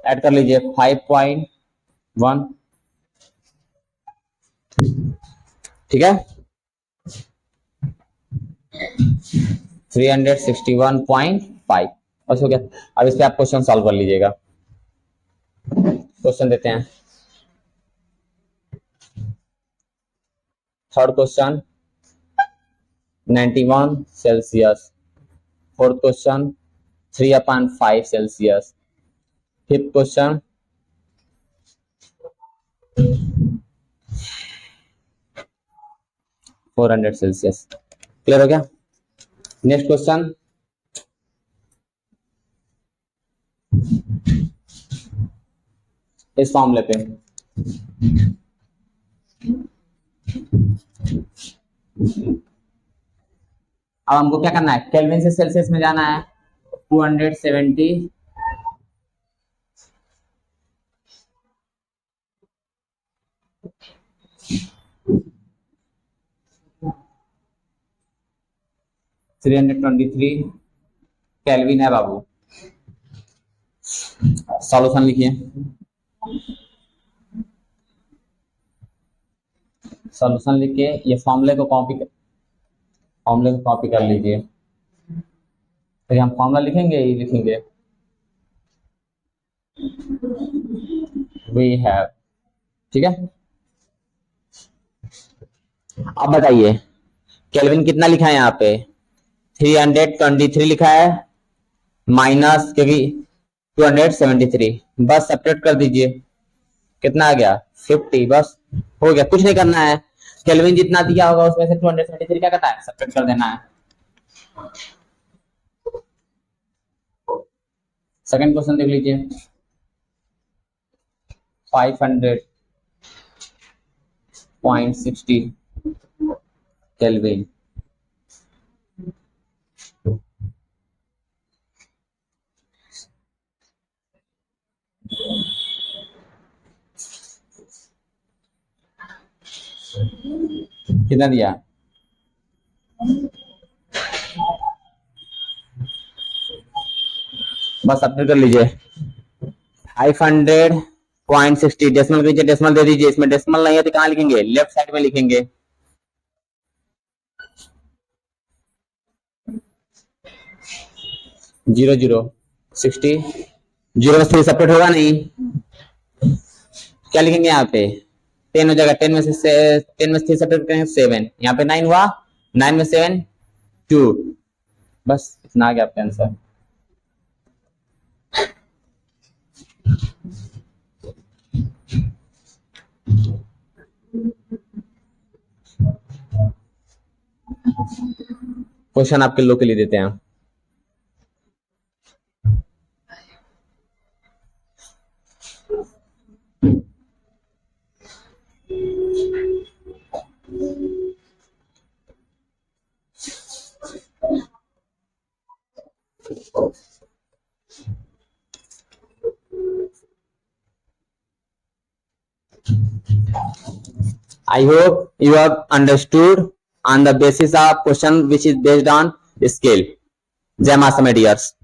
ऐड कर लीजिए 5.1, ठीक है 361.5, बस हो गया। अब इस पे आप क्वेश्चन सॉल्व कर लीजिएगा। क्वेश्चन देते हैं, third question 91 Celsius, fourth question 3/5 Celsius, fifth question 400 Celsius. Clear हो गया। नेक्स्ट क्वेश्चन, इस फॉर्मूले पे अब हमको क्या करना है, केल्विन से सेल्सियस में जाना है, 270 323 केल्विन है बाबू। सॉल्यूशन लिखिए, सॉल्यूशन लिख के ये फॉर्मूले को कॉपी कर लीजिए। तो हम फॉर्मूला लिखेंगे, ये लिखेंगे वी हैव, ठीक है। अब बताइए केल्विन कितना लिखा है यहाँ पे, 323 लिखा है माइनस क्योंकि 273, बस सब्ट्रैक्ट कर दीजिए, कितना आ गया 50, बस हो गया, कुछ नहीं करना है। केल्विन जितना दिया होगा उसमें से 273 क्या करना है, सब्ट्रैक्ट कर देना है। सेकंड क्वेश्चन देख लीजिए, 500.60 केल्विन, कितना दिया, बस अपडेट कर लीजिए 500.60, डेसिमल कीजिए, डेसिमल दे दीजिए, इसमें डेसिमल नहीं है तो कहाँ लिखेंगे, लेफ्ट साइड में लिखेंगे। 0 0 60 0 में 3 सेपरेट होगा नहीं, क्या लिखेंगे यहाँ पे 10 हो जाएगा, 10 में से 3 सेपरेट करेंगे 7, यहाँ पे 9 हुआ, 9 में 7 2, बस इतना आ गया आपका आंसर। क्वेश्चन आपके लोग के लिए देते हैं। I hope you have understood on the basis of question which is based on scale. Jai Master, my dears.